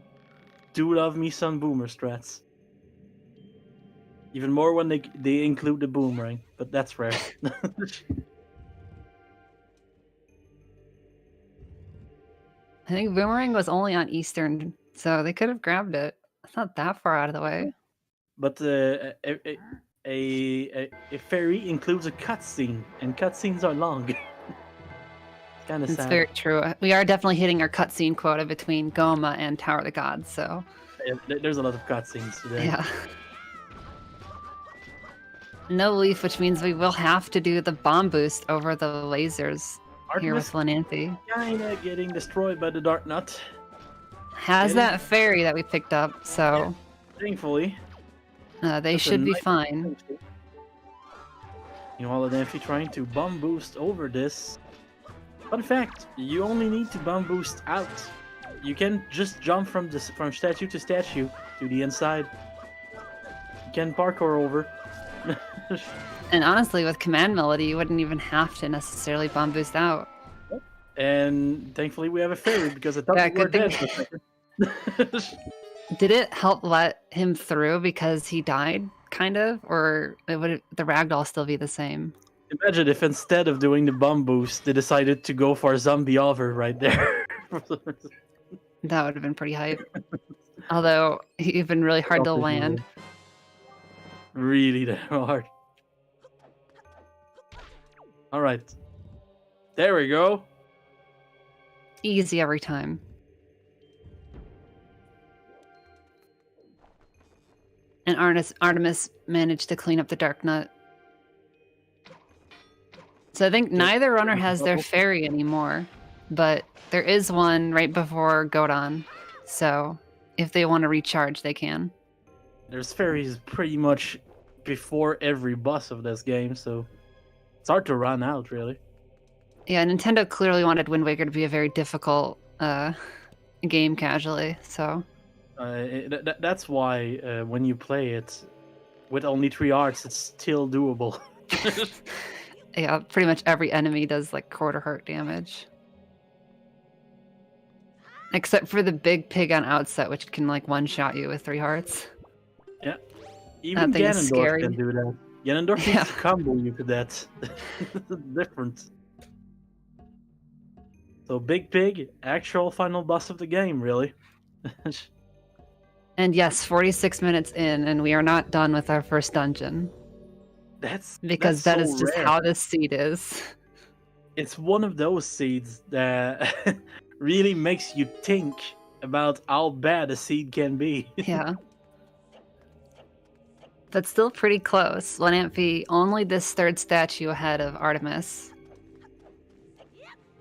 Do love me some boomer strats. Even more when they include the boomerang, but that's rare. I think boomerang was only on Eastern, so they could have grabbed it. It's not that far out of the way. But a fairy includes a cutscene, and cutscenes are long. It's kind of It's sad. very true. We are definitely hitting our cutscene quota between Goma and Tower of the Gods, so There's a lot of cutscenes today. yeah. No leaf, which means we will have to do the bomb boost over the lasers here with Artemis Lenamphy. kinda getting destroyed by the Dark Nut. Has that fairy that we picked up, so Thankfully. they That's a should be nice fine. You know, Lenamphy trying to bomb boost over this. Fun fact, you only need to bomb boost out. You can just jump from statue to statue to the inside. You can parkour over. And honestly, with command melody, you wouldn't even have to necessarily bomb boost out. And thankfully we have a fairy because I thought Yeah, we were good thing. dead for a second. Did it help let him through because he died, kind of? Or would the ragdoll still be the same? Imagine if instead of doing the bomb boost, they decided to go for a zombie over right there. That would have been pretty hype. Although, he'd been really hard to land. Really damn hard. Alright. There we go. Easy every time. And Artemis managed to clean up the Dark Nut. So I think neither runner has their fairy anymore, but there is one right before Godon. So if they want to recharge, they can. There's fairies pretty much before every boss of this game, so it's hard to run out, really. Yeah, Nintendo clearly wanted Wind Waker to be a very difficult game casually, so... That's why when you play it with only 3 arts, it's still doable. Yeah, pretty much every enemy does like quarter heart damage. Except for the big pig on outset, which can like one-shot you with 3 hearts. Yeah. Even That thing is Ganondorf scary. can do that. Ganondorf Yeah. needs to combo you to that. Different. So Big Pig, actual final boss of the game, really. And yes, 46 minutes in, and we are not done with our first dungeon. Because that is so just rare. how this seed is. It's one of those seeds that really makes you think about how bad a seed can be. Yeah. But still pretty close. Lenamphy only this 3rd statue ahead of Artemis.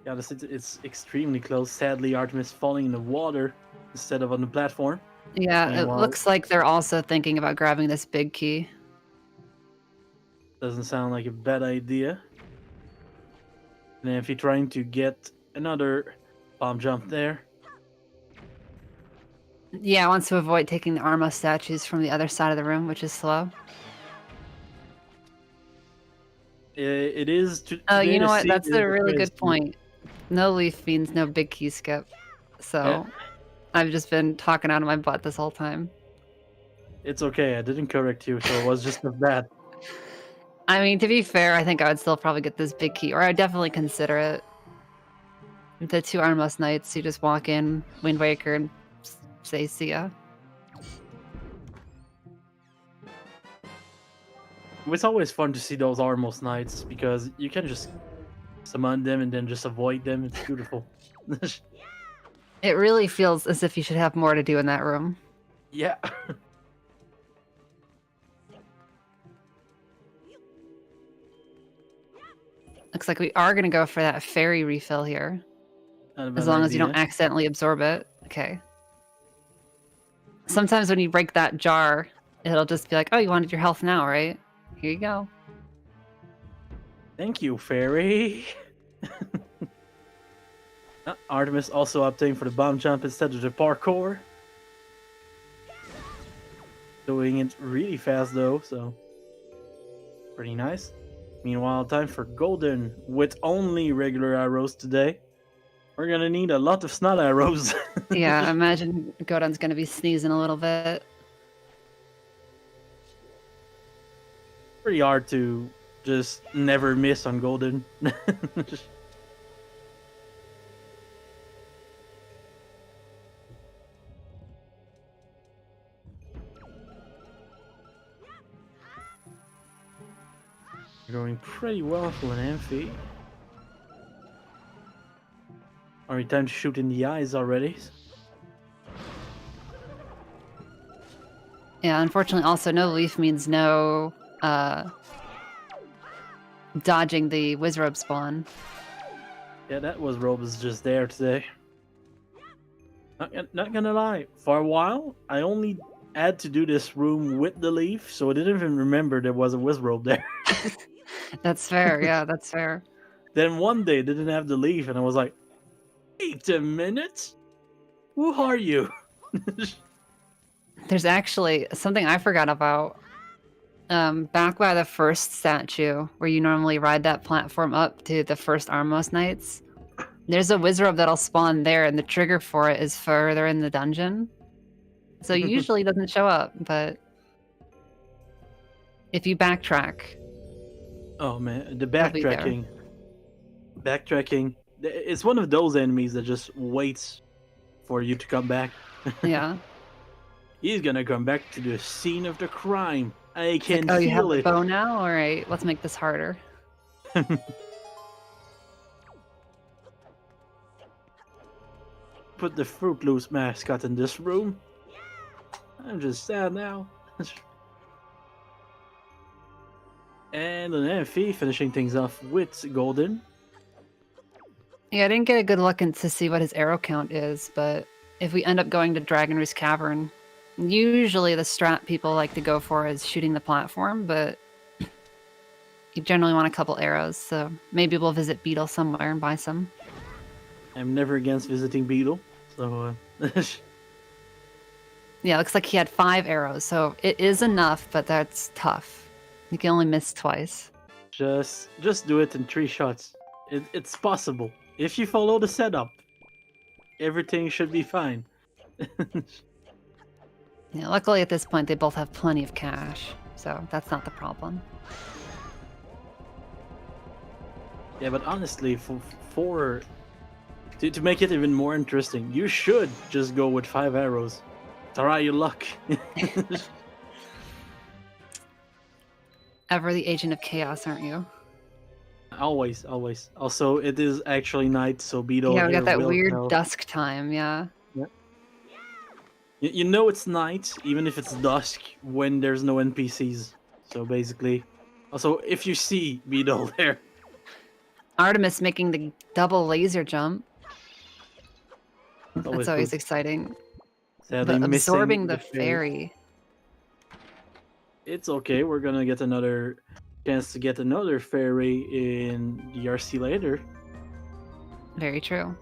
Yeah, it's extremely close. Sadly, Artemis falling in the water instead of on the platform. Yeah, it Meanwhile- looks like they're also thinking about grabbing this big key. Doesn't sound like a bad idea. And if you're trying to get another bomb jump there. Yeah, wants to avoid taking the Arma statues from the other side of the room, which is slow. It is. Oh, today you know the what? seed That's is a really crazy. good point. No leaf means no big key skip. So I've just been talking out of my butt this whole time. It's okay. I didn't correct you, so it was just as bad. I mean, to be fair, I think I would still probably get this big key, or I'd definitely consider it. The 2 Armos Knights, you just walk in, Wind Waker, and say, see ya. It's always fun to see those Armos Knights because you can just summon them and then just avoid them. It's beautiful. It really feels as if you should have more to do in that room. Yeah. Looks like we are going to go for that fairy refill here. As long as you don't accidentally absorb it. Okay. Sometimes when you break that jar, it'll just be like, oh, you wanted your health now, right? Here you go. Thank you, fairy. Artemis also opting for the bomb jump instead of the parkour. Doing it really fast though, so pretty nice. Meanwhile, time for golden with only regular arrows today. We're gonna need a lot of snot arrows. Yeah, I imagine Godon's gonna be sneezing a little bit. Pretty hard to just never miss on golden. Going pretty well for Lenamphy. Alright, time to shoot in the eyes already. Yeah, unfortunately also no leaf means no dodging the Wizrobe spawn. Yeah, that was Robes just there today. Not gonna lie, for a while, I only had to do this room with the leaf, so I didn't even remember there was a Wizrobe there. That's fair, yeah, that's fair. Then one day, they didn't have the leaf, and I was like, wait a minute? Who are you? There's actually something I forgot about. Back by the first statue, where you normally ride that platform up to the first Armos Knights, there's a Wizrobe that'll spawn there, and the trigger for it is further in the dungeon. So usually doesn't show up, but if you backtrack... Oh man, the backtracking. Backtracking. It's one of those enemies that just waits for you to come back. Yeah. He's gonna come back to the scene of the crime. I can like, oh, you have feel the it. bow now? Alright, let's make this harder. Put the Fruit Loops mascot in this room. I'm just sad now. And Lenamphy finishing things off with golden. Yeah, I didn't get a good look in to see what his arrow count is, but if we end up going to Dragon Roost Cavern, usually the strat people like to go for is shooting the platform, but you generally want a couple arrows, so maybe we'll visit Beetle somewhere and buy some. I'm never against visiting Beetle, so Yeah, looks like he had 5 arrows, so it is enough, but that's tough. You can only miss twice. just do it in 3 shots. It's possible. If you follow the setup, everything should be fine. Yeah, luckily at this point they both have plenty of cash, so that's not the problem. Yeah, but honestly, to make it even more interesting, you should just go with 5 arrows. Try your luck. Ever the agent of chaos, aren't you? Always, always. Also, it is actually night, so Beetle. Yeah, we got that will weird tell. dusk time, yeah. You know it's night, even if it's dusk, when there's no NPCs. So basically, also if you see Beetle there, Artemis making the double laser jump. That's always good. exciting. Sadly But missing absorbing the fairy. It's okay. We're gonna get another chance to get another fairy in the RC later. Very true.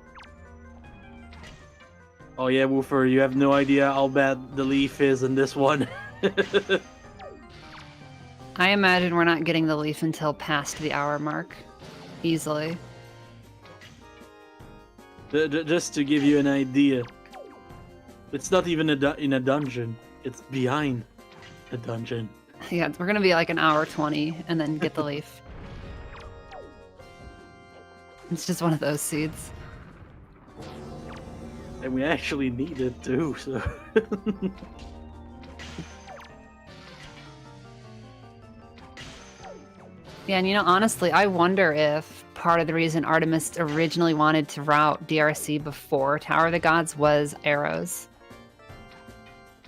Oh yeah, Woofer, you have no idea how bad the leaf is in this one. I imagine we're not getting the leaf until past the hour mark. Easily. Just to give you an idea, It's not even in a dungeon. It's behind a dungeon. Yeah, we're gonna be like an hour 20 and then get the leaf. It's just one of those seeds. And we actually need it too, so... Yeah, and honestly, I wonder if part of the reason Artemis originally wanted to route DRC before Tower of the Gods was arrows.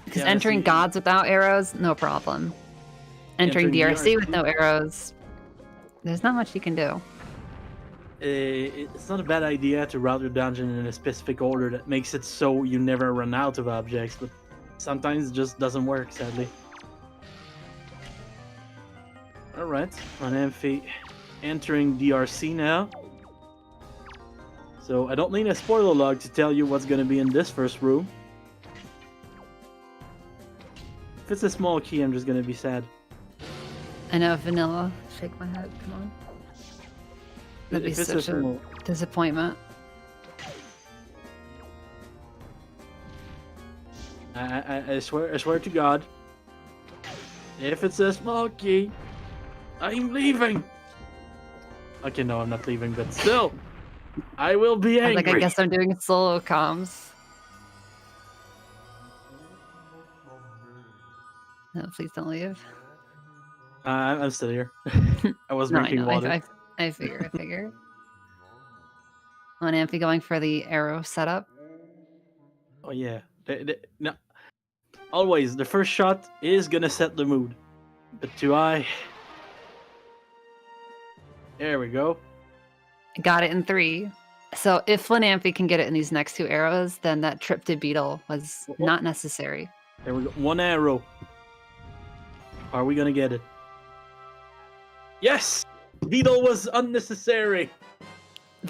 Because entering gods without arrows, no problem. Entering DRC with no arrows, there's not much you can do. It's not a bad idea to route your dungeon in a specific order that makes it so you never run out of objects, but sometimes it just doesn't work, sadly. Alright, Lenamphy entering DRC now. So I don't need a spoiler log to tell you what's going to be in this first room. If it's a small key, I'm just going to be sad. I know, vanilla. Shake my head, come on. That'd be such a disappointment. I swear to God, if it's a small key, I'm leaving. Okay, no, I'm not leaving, but still, I will be angry. I guess I'm doing solo comms. No, please don't leave. I'm still here. I was drinking water. I figure. Lenamphy going for the arrow setup. Oh yeah. No. Always, the first shot is gonna set the mood. But do I? There we go. Got it in 3. So if Lenamphy can get it in these next 2 arrows, then that trip to Beetle was not necessary. There we go. 1 arrow. Are we gonna get it? Yes! Beetle was unnecessary.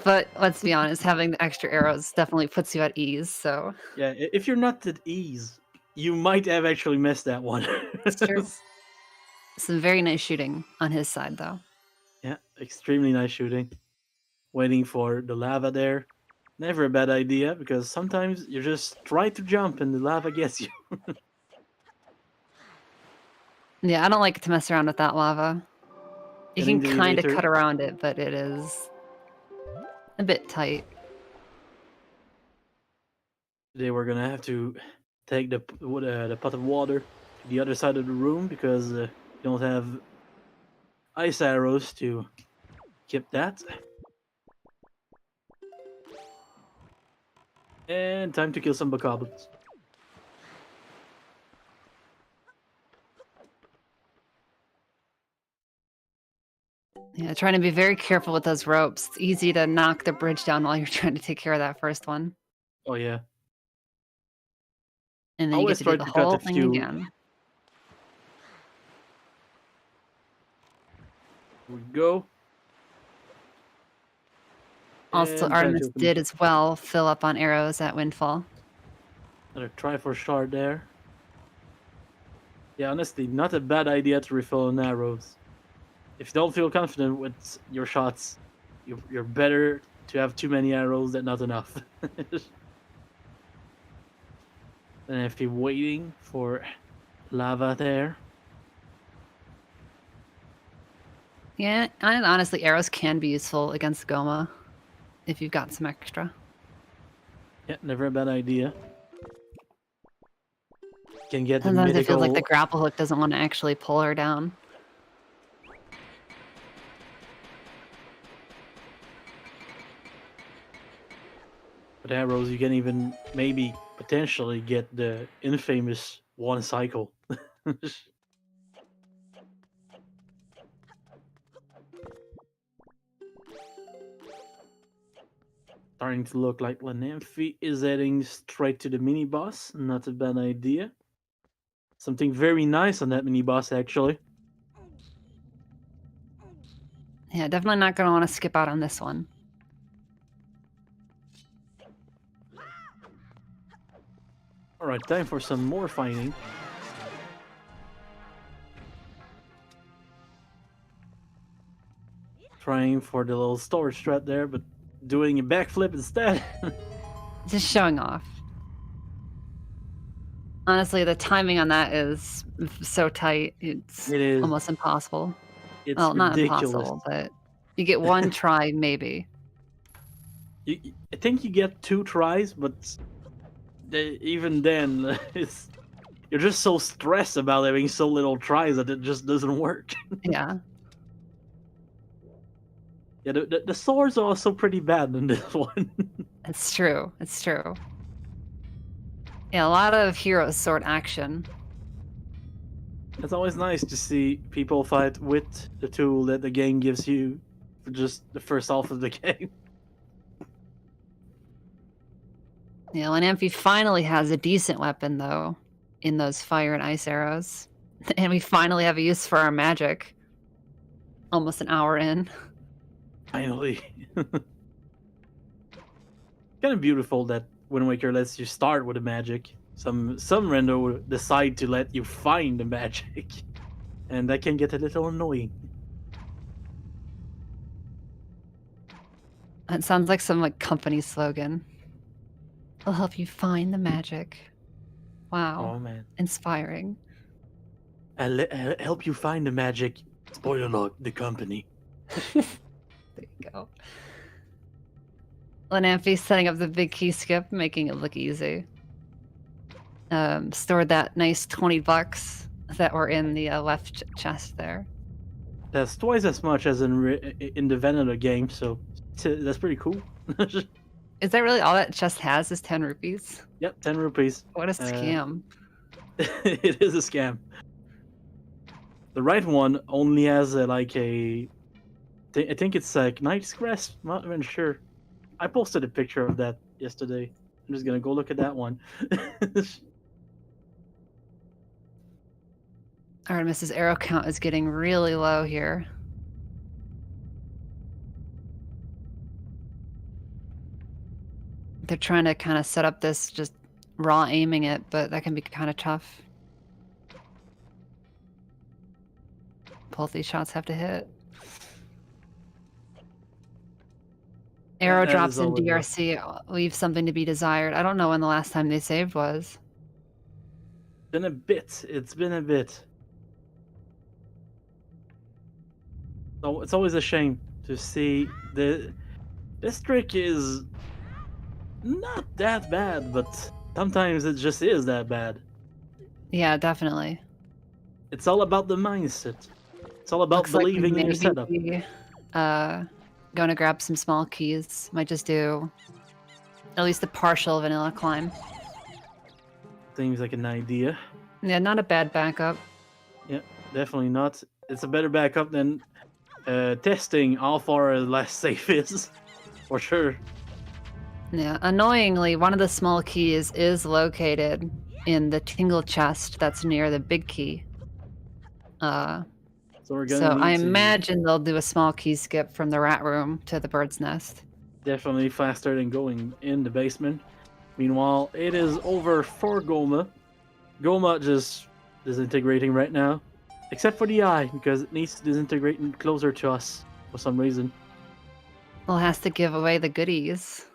But let's be honest, having the extra arrows definitely puts you at ease, so... Yeah, if you're not at ease, you might have actually missed that one. It's true. Some very nice shooting on his side, though. Yeah, extremely nice shooting. Waiting for the lava there. Never a bad idea, because sometimes you just try to jump and the lava gets you. Yeah, I don't like to mess around with that lava. You can kind of cut around it, but it is a bit tight. Today we're gonna have to take the pot of water to the other side of the room because you don't have ice arrows to keep that. And time to kill some bokoblins. Yeah, trying to be very careful with those ropes. It's easy to knock the bridge down while you're trying to take care of that first one. Oh yeah. And then you get to do the whole thing again. Here we go. Also, Artemis did as well fill up on arrows at Windfall. Another try for shard there. Yeah, honestly, not a bad idea to refill on arrows. If you don't feel confident with your shots, you're better to have too many arrows than not enough. And if you're waiting for lava there. Yeah, and honestly, arrows can be useful against Goma if you've got some extra. Yeah, never a bad idea. Can get the sometimes it feels like the grapple hook doesn't want to actually pull her down. With arrows, you can even maybe potentially get the infamous one cycle. Starting to look like Lenamphy is heading straight to the mini boss. Not a bad idea. Something very nice on that mini boss, actually. Yeah, definitely not going to want to skip out on this one. Alright, time for some more fighting. Trying for the little storage strat there, but doing a backflip instead. Just showing off. Honestly, the timing on that is so tight. It's It is. almost impossible. It's Well, not ridiculous. impossible, but you get one try, maybe. I think you get 2 tries, but even then, you're just so stressed about having so little tries that it just doesn't work. Yeah. Yeah, the swords are also pretty bad in this one. It's true. It's true. Yeah, a lot of hero sword action. It's always nice to see people fight with the tool that the game gives you for just the first half of the game. Yeah, Lenamphy finally has a decent weapon, though, in those fire and ice arrows. And we finally have a use for our magic. Almost an hour in. Finally. Kind of beautiful that Wind Waker lets you start with a magic. Some render will decide to let you find the magic. And that can get a little annoying. That sounds like some like company slogan. I'll help you find the magic. Wow. Oh man. Inspiring. I'll help you find the magic. Spoiler alert, the company. There you go. Lenamphy setting up the big key skip, making it look easy. Stored that nice $20 that were in the left chest there. That's twice as much as in the vanilla game, so that's pretty cool. Is that really all that chest has? Is 10 rupees? Yep, 10 rupees. What a scam! It is a scam. The right one only has I think it's like Knight's Crest. Not even sure. I posted a picture of that yesterday. I'm just gonna go look at that one. Artemis's arrow count is getting really low here. They're trying to kind of set up this just raw aiming it, but that can be kind of tough. Both these shots have to hit. Arrow That drops is in always rough. DRC leave something to be desired. I don't know when the last time they saved was. Been a bit. It's been a bit. So it's always a shame to see this trick is not that bad, but sometimes it just is that bad. Yeah, definitely. It's all about the mindset. It's all about Looks like believing in your setup. maybe, going to grab some small keys. Might just do at least a partial vanilla climb. Seems like an idea. Yeah, not a bad backup. Yeah, definitely not. It's a better backup than testing how far a last safe is, for sure. Yeah, annoyingly, one of the small keys is located in the tingle chest that's near the big key. So we're So gonna I need to imagine they'll do a small key skip from the rat room to the bird's nest. definitely faster than going in the basement. Meanwhile, it is over for Goma. Goma just disintegrating right now, except for the eye because it needs to disintegrate closer to us for some reason. Well, it has to give away the goodies.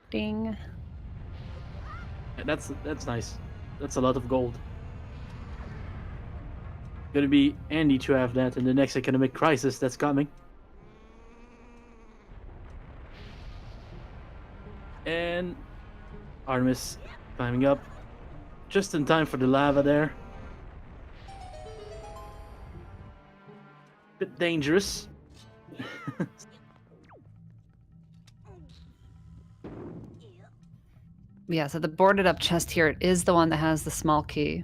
Ding. Yeah, that's nice. That's a lot of gold. Gonna be handy to have that in the next economic crisis that's coming. And Artemis climbing up just in time for the lava there. Bit dangerous. Yeah, so the boarded up chest here is the one that has the small key.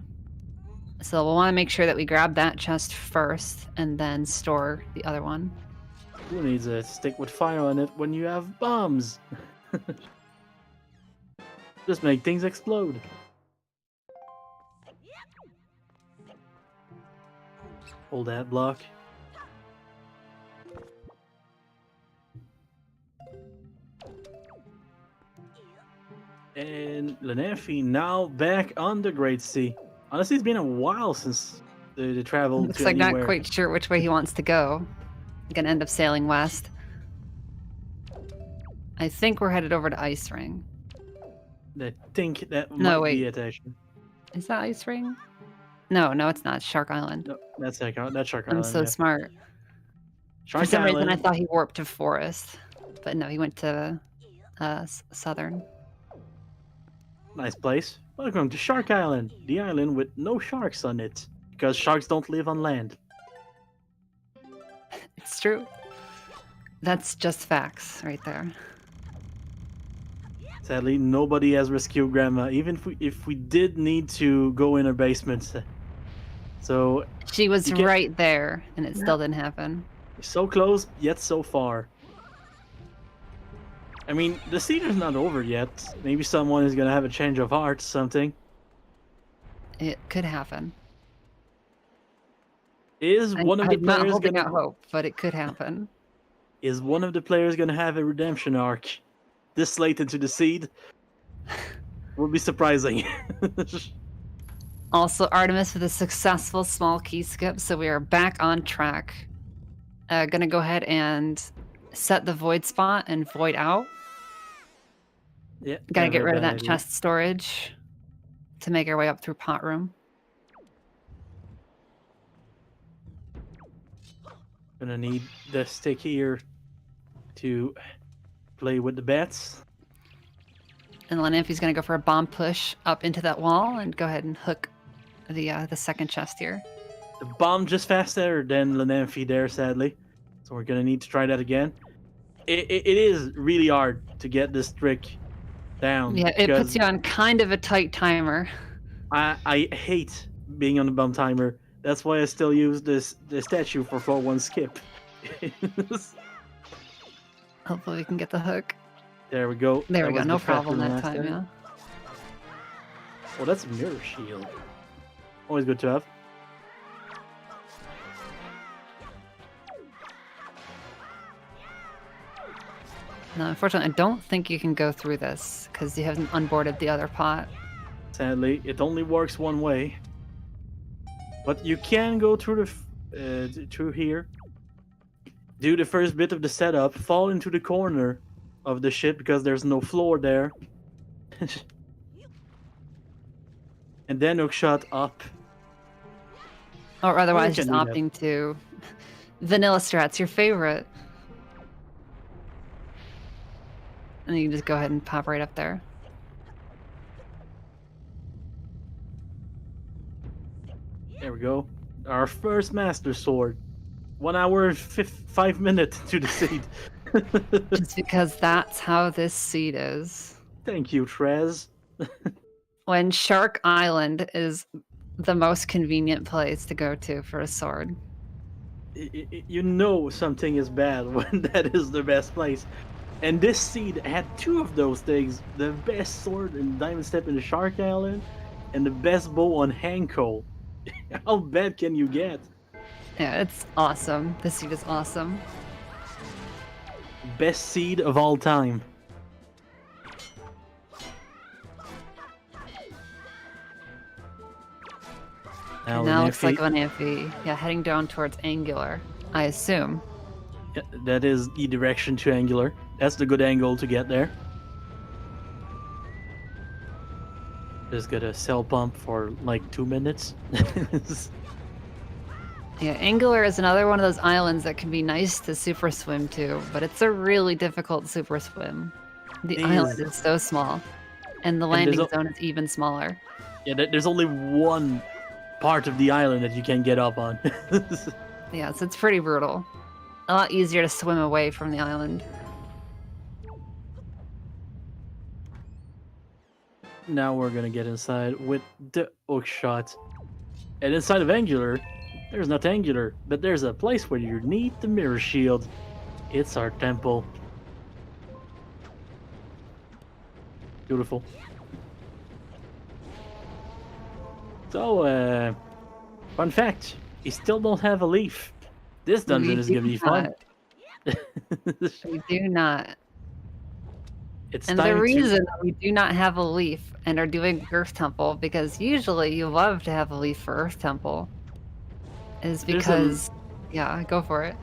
So we'll want to make sure that we grab that chest first and then store the other one. Who needs a stick with fire on it when you have bombs? Just make things explode. Hold that block. And Lenamphy now back on the Great Sea. Honestly, it's been a while since the travel Looks to like anywhere. not quite sure which way he wants to go. Gonna end up sailing west. I think we're headed over to Ice Ring. I think that No, might be wait. it, actually. Is that Ice Ring? No, it's not. It's Shark Island. No, that's Shark I'm Island. so yeah. smart. Shark For some reason, I Island. thought he warped to Forest, but no, he went to Southern. Nice place. Welcome to Shark Island, the island with no sharks on it, because sharks don't live on land. It's true. That's just facts right there. Sadly, nobody has rescued Grandma, even if we did need to go in her basement. So She was You get- right there, and it still didn't happen. so close, yet so far. I mean, the season's not over yet. Maybe someone is gonna have a change of heart, something. It could happen. Is one of the I'm not players holding gonna out hope, but it could happen. is one of the players gonna have a redemption arc this late into the seed? Would be surprising. Also, Artemis with a successful small key skip, so we are back on track. Gonna go ahead and set the void spot and void out. Yeah, Gotta never get a rid of bad that idea. chest storage to make our way up through pot room. Gonna need the stick here to play with the bats. And Lenamphy's gonna go for a bomb push up into that wall and go ahead and hook the second chest here. The bomb just faster than Lenamphy there, sadly. So we're gonna need to try that again. It is really hard to get this trick down. Yeah, it because puts you on kind of a tight timer. I hate being on the bomb timer. That's why I still use the statue for 4-1 skip. Hopefully we can get the hook. There we go. There That we go, was no the faster problem than that last time, yeah. Oh, that's a mirror shield. Always good to have. No, unfortunately, I don't think you can go through this because you haven't onboarded the other pot. Sadly, it only works one way. But you can go through through here, do the first bit of the setup, fall into the corner of the ship because there's no floor there, and then hook shot up. Or otherwise, can just do that. opting to vanilla strat's your favorite. And you can just go ahead and pop right up there. There we go. Our first Master Sword. 1 hour and 5 minutes to the seed. Just because that's how this seed is. Thank you, Trez. When Shark Island is the most convenient place to go to for a sword. You know something is bad when that is the best place. And this seed had two of those things. The best sword in Diamond Step in the Shark Island, and the best bow on Hanko. How bad can you get? Yeah, it's awesome. This seed is awesome. Best seed of all time. Now it looks like Lenamphy, yeah, heading down towards Angular, I assume. Yeah, that is the direction to Angular. That's the good angle to get there. Just got a cell pump for like 2 minutes. Yeah, Angular is another one of those islands that can be nice to super swim to, but it's a really difficult super swim. The It island is. is so small, and the And there's landing a- zone is even smaller. Yeah, there's only one part of the island that you can get up on. Yeah, so it's pretty brutal. A lot easier to swim away from the island. Now we're gonna get inside with the hook shot. And inside of Angular, there's not Angular, but there's a place where you need the mirror shield. It's our temple. Beautiful. So, fun fact, you still don't have a leaf. This dungeon We is gonna do be fun. We do not. It's And time the to... reason that we do not have a leaf and are doing Earth Temple, because usually you love to have a leaf for Earth Temple, is There's a- because, yeah, go for it.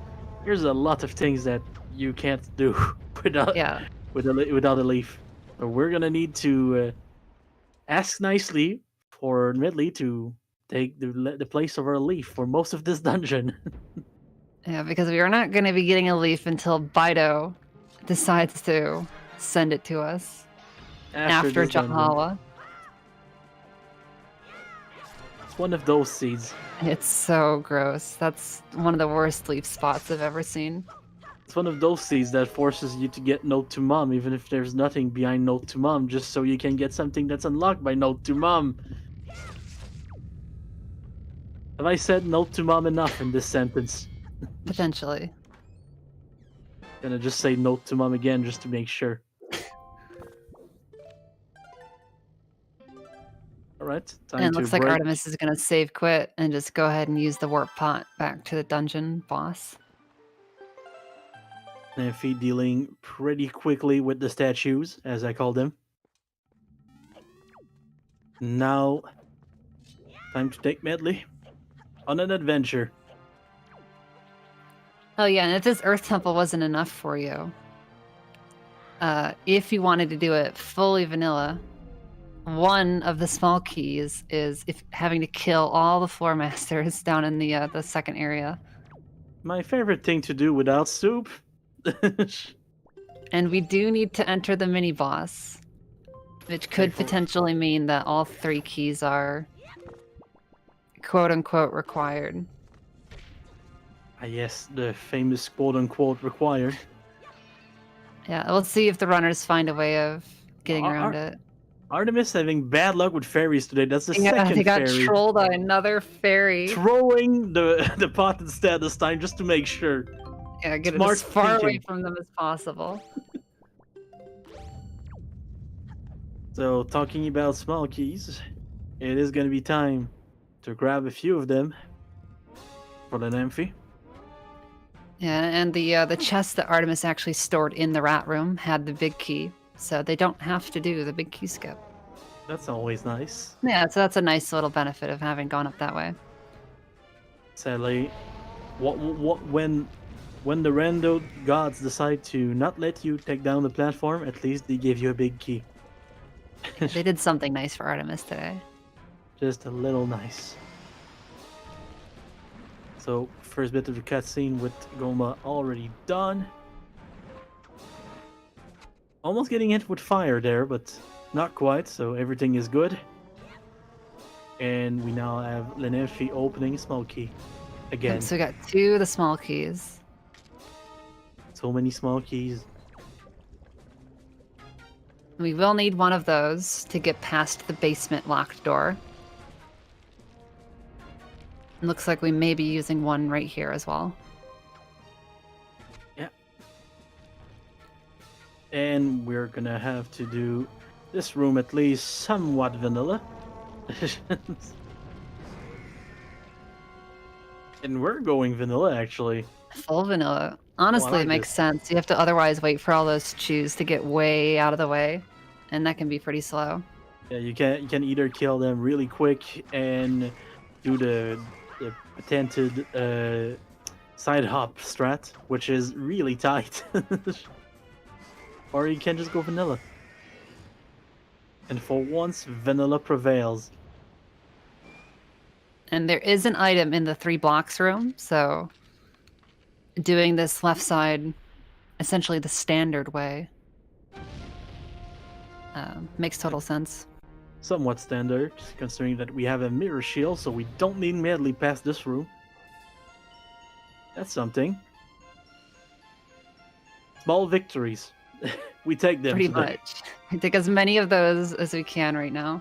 There's a lot of things that you can't do without Yeah, without a leaf. So we're gonna need to ask nicely for Medley to take the place of our leaf for most of this dungeon. Yeah, because we are not going to be getting a leaf until Bido decides to send it to us after this dungeon. Jahala. It's one of those seeds. It's so gross. That's one of the worst leaf spots I've ever seen. It's one of those seeds that forces you to get Note to Mom, even if there's nothing behind Note to Mom, just so you can get something that's unlocked by Note to Mom. Have I said Note to Mom enough in this sentence? Potentially. Gonna just say Note to Mom again just to make sure. Alright, time And it to looks like break. Artemis is going to save quit and just go ahead and use the warp pot back to the dungeon boss. Lenamphy dealing pretty quickly with the statues, as I call them. Now, time to take Medley on an adventure. Oh yeah, and if this Earth Temple wasn't enough for you, if you wanted to do it fully vanilla, one of the small keys is if having to kill all the floor masters down in the second area. My favorite thing to do without soup. And we do need to enter the mini boss, which could potentially mean that all 3 keys are quote unquote required. Ah, yes, the famous quote unquote required. Yeah, we'll see if the runners find a way of getting around it. Artemis having bad luck with fairies today. That's the second they got fairy. trolled by another fairy. Throwing the pot instead this time just to make sure. Yeah, get Smart it as far away thinking. from them as possible. So, talking about small keys, it is going to be time to grab a few of them for Lenamphy. Yeah, and the chest that Artemis actually stored in the rat room had the big key, so they don't have to do the big key skip. That's always nice. Yeah, so that's a nice little benefit of having gone up that way. Sadly, when the rando gods decide to not let you take down the platform, at least they give you a big key. They did something nice for Artemis today. Just a little nice. So, first bit of the cutscene with Goma already done. Almost getting hit with fire there, but not quite, so everything is good. And we now have Lenamphy opening small key. Again. So we got 2 of the small keys. So many small keys. We will need one of those to get past the basement locked door. It looks like we may be using one right here as well. Yeah. And we're gonna have to do this room at least somewhat vanilla. And we're going vanilla, actually. Full vanilla. Honestly, like it makes this. sense. You have to otherwise wait for all those chews to get way out of the way, and that can be pretty slow. Yeah, you can either kill them really quick and do the patented side hop strat, which is really tight. Or you can just go vanilla. And for once, vanilla prevails. And there is an item in the 3 blocks room, so doing this left side, essentially the standard way, makes total sense. Somewhat standard, considering that we have a mirror shield, so we don't need Medley past this room. That's something. Small victories. We take them Pretty today. much. We take as many of those as we can right now.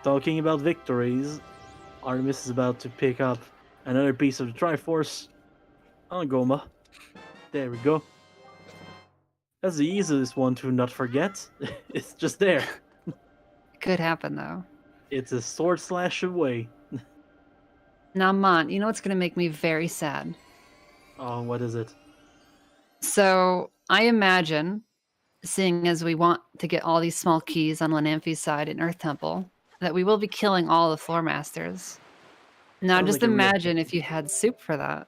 Talking about victories, Artemis is about to pick up another piece of the Triforce on Goma. There we go. That's the easiest one to not forget. It's just there. Could happen, though. It's a sword slash away. Now, Mont, you know what's going to make me very sad? Oh, what is it? So, I imagine, seeing as we want to get all these small keys on Lenamphy's side in Earth Temple, that we will be killing all the floor masters. Now, Sounds just like a real- imagine if you had soup for that.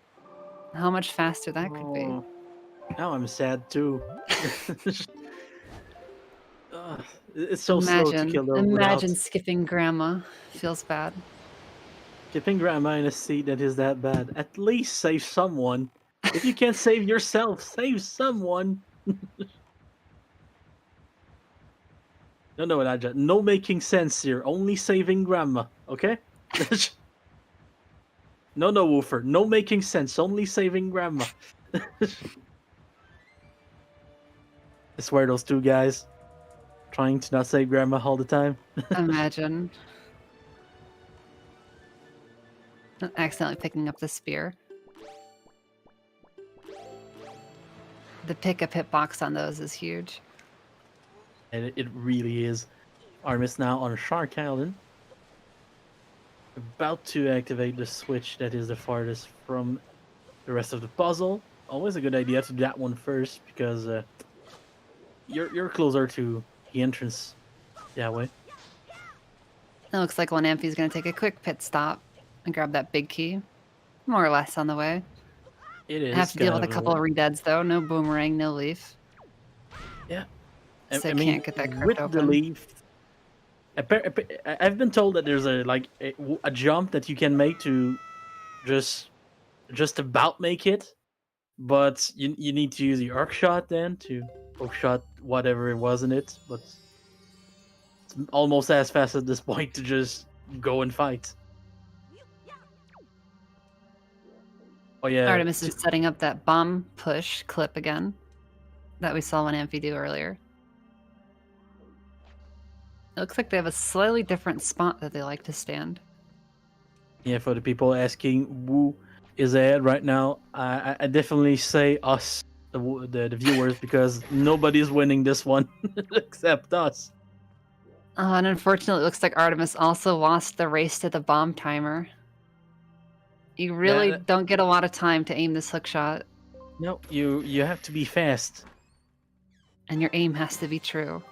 How much faster that could be. Oh, now I'm sad too. It's so slow to kill those without Imagine skipping grandma. Feels bad. skipping grandma in a seat that is that bad. At least save someone. If you can't save yourself, save someone. No, Elijah. No making sense here. Only saving grandma. Okay? No, Woofer. No making sense. Only saving grandma. I swear those two guys trying to not save grandma all the time. Imagine. Accidentally picking up the spear. The pick-up hitbox on those is huge. Mm-hmm. And it really is. Artemis now on Shark Island. About to activate the switch that is the farthest from the rest of the puzzle. Always a good idea to do that one first because you're closer to the entrance that way. It looks like Lenamphy's going to take a quick pit stop and grab that big key. More or less on the way. It is. I have to deal with a couple of redeads though. No boomerang, no leaf. Yeah. So I can't get that crypt with open. the leaf. I've been told that there's a jump that you can make to just about make it, but you need to use the arc shot then to hook shot whatever it was in it. But it's almost as fast at this point to just go and fight. Oh yeah, Artemis is setting up that bomb push clip again that we saw Lenamphy do earlier. It looks like they have a slightly different spot that they like to stand. Yeah, for the people asking who is ahead right now, I definitely say us, the viewers, because nobody's winning this one except us. And unfortunately, it looks like Artemis also lost the race to the bomb timer. You really don't get a lot of time to aim this hook shot. No, you have to be fast. And your aim has to be true.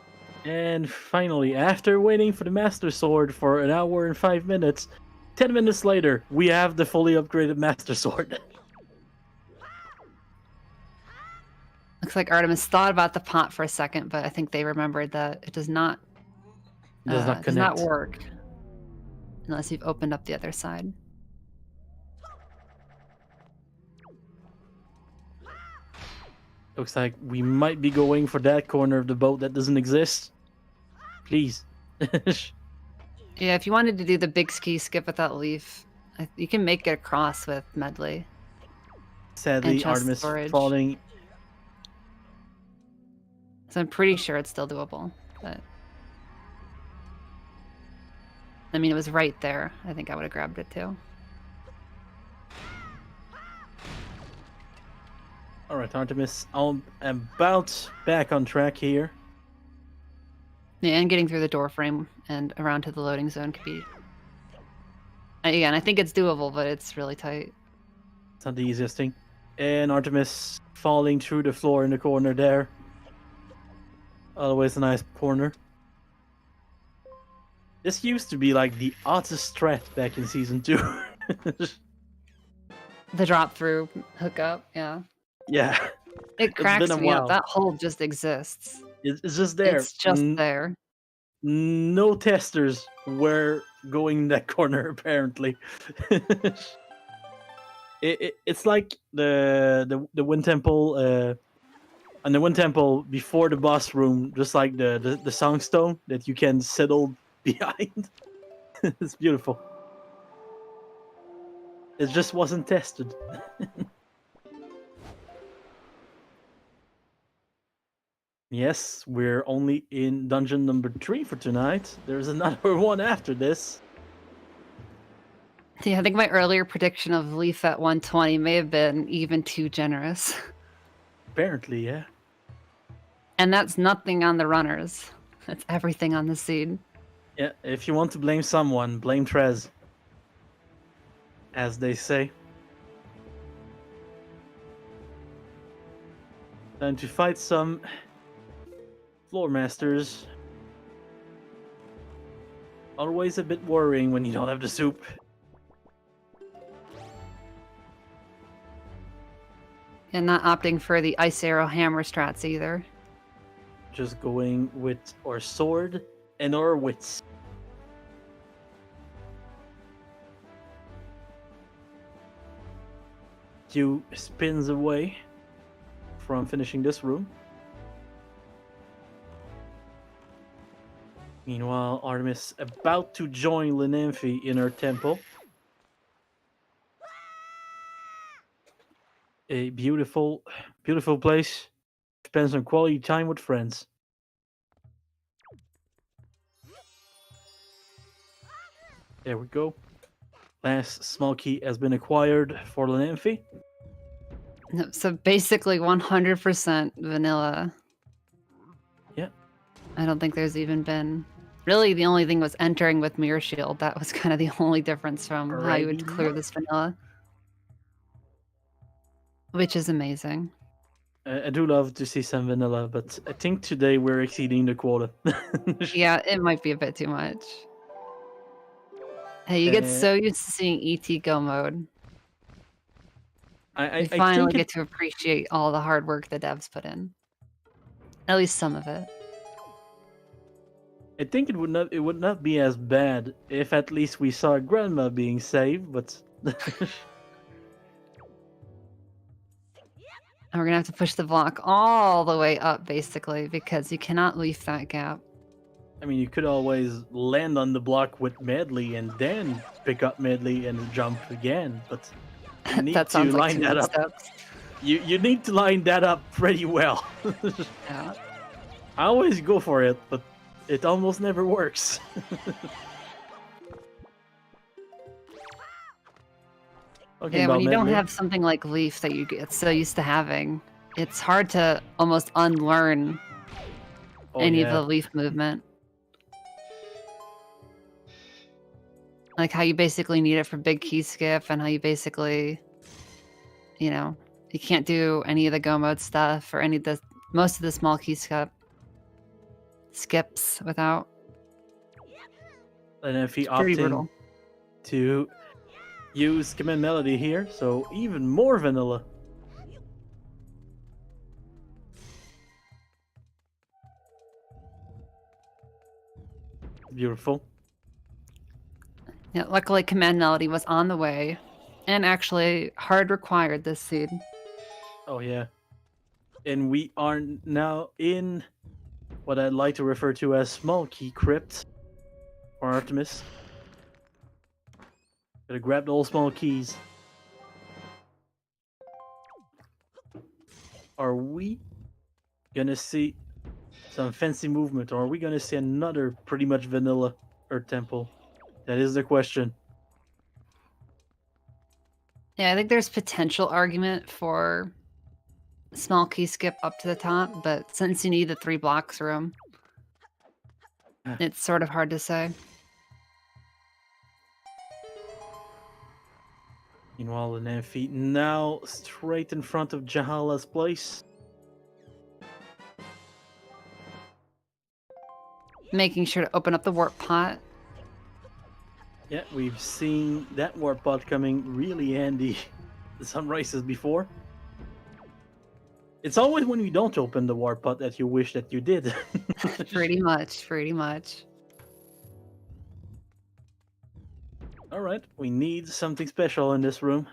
And finally, after waiting for the Master Sword for an hour and 5 minutes, 10 minutes later, we have the fully upgraded Master Sword. Looks like Artemis thought about the pot for a second, but I think they remembered that it does not work unless you've opened up the other side. Looks like we might be going for that corner of the boat that doesn't exist. Please. Yeah, if you wanted to do the big ski skip without leaf, you can make it across with medley. Sadly, Artemis falling. So I'm pretty sure it's still doable, but I mean, it was right there. I think I would have grabbed it too. Alright, Artemis, I'm about back on track here. Yeah, and getting through the door frame and around to the loading zone could be... Again, I think it's doable, but it's really tight. It's not the easiest thing. And Artemis falling through the floor in the corner there. Always a nice corner. This used to be like the oddest strat back in Season 2. The drop through hookup, yeah. Yeah. It cracks me up. That hole just exists. It's just there. It's just there. No testers were going in that corner, apparently. It's like the Wind Temple, and the Wind Temple before the boss room, just like the Songstone that you can settle behind. It's beautiful. It just wasn't tested. Yes, we're only in dungeon number 3 for tonight. There's another one after this. Yeah, I think my earlier prediction of Leaf at 120 may have been even too generous. Apparently, yeah. And that's nothing on the runners. That's everything on the seed. Yeah, if you want to blame someone, blame Trez. As they say. Time to fight some floor masters. Always a bit worrying when you don't have the soup. And not opting for the ice arrow hammer strats either. just going with our sword and our wits. Few spins away from finishing this room. Meanwhile, Artemis about to join Lenamphy in her temple. A beautiful, beautiful place. Spend some quality time with friends. There we go. Last small key has been acquired for Lenamphy. No, so basically 100% vanilla. Yeah. I don't think there's even been... Really, the only thing was entering with Mirror Shield. That was kind of the only difference from how you would clear this vanilla. Which is amazing. I do love to see some vanilla, but I think today we're exceeding the quota. Yeah, it might be a bit too much. Hey, you get so used to seeing ET go mode. I You finally get to appreciate all the hard work the devs put in. At least some of it. I think it would not be as bad if at least we saw Grandma being saved, but And we're gonna have to push the block all the way up, basically, because you cannot leave that gap. I mean, you could always land on the block with Medley and then pick up Medley and jump again, but you need That to sounds like line too that many up. steps. You need to line that up pretty well. Yeah. I always go for it, but it almost never works. Yeah, when you don't have something like Leaf that you get so used to having, it's hard to almost unlearn any of the Leaf movement. Like how you basically need it for big key skip and how you basically, you know, you can't do any of the go mode stuff or any of the most of the small key skips without. And if he Pretty opts in brutal. to use command melody here, so even more vanilla. Beautiful. Yeah, luckily command melody was on the way and actually hard required this seed. Oh yeah. And we are now in what I'd like to refer to as small key crypt for Artemis. Gotta grab all small keys. Are we gonna see some fancy movement, or are we gonna see another pretty much vanilla Earth Temple? That is the question. Yeah, I think there's potential argument for small key skip up to the top, but since you need the 3 blocks room, it's sort of hard to say. Meanwhile, Lenamphy now straight in front of Jahala's place. Making sure to open up the warp pot. Yeah, we've seen that warp pod coming really handy some races before. It's always when you don't open the warp pod that you wish that you did. Pretty much, pretty much. Alright, we need something special in this room.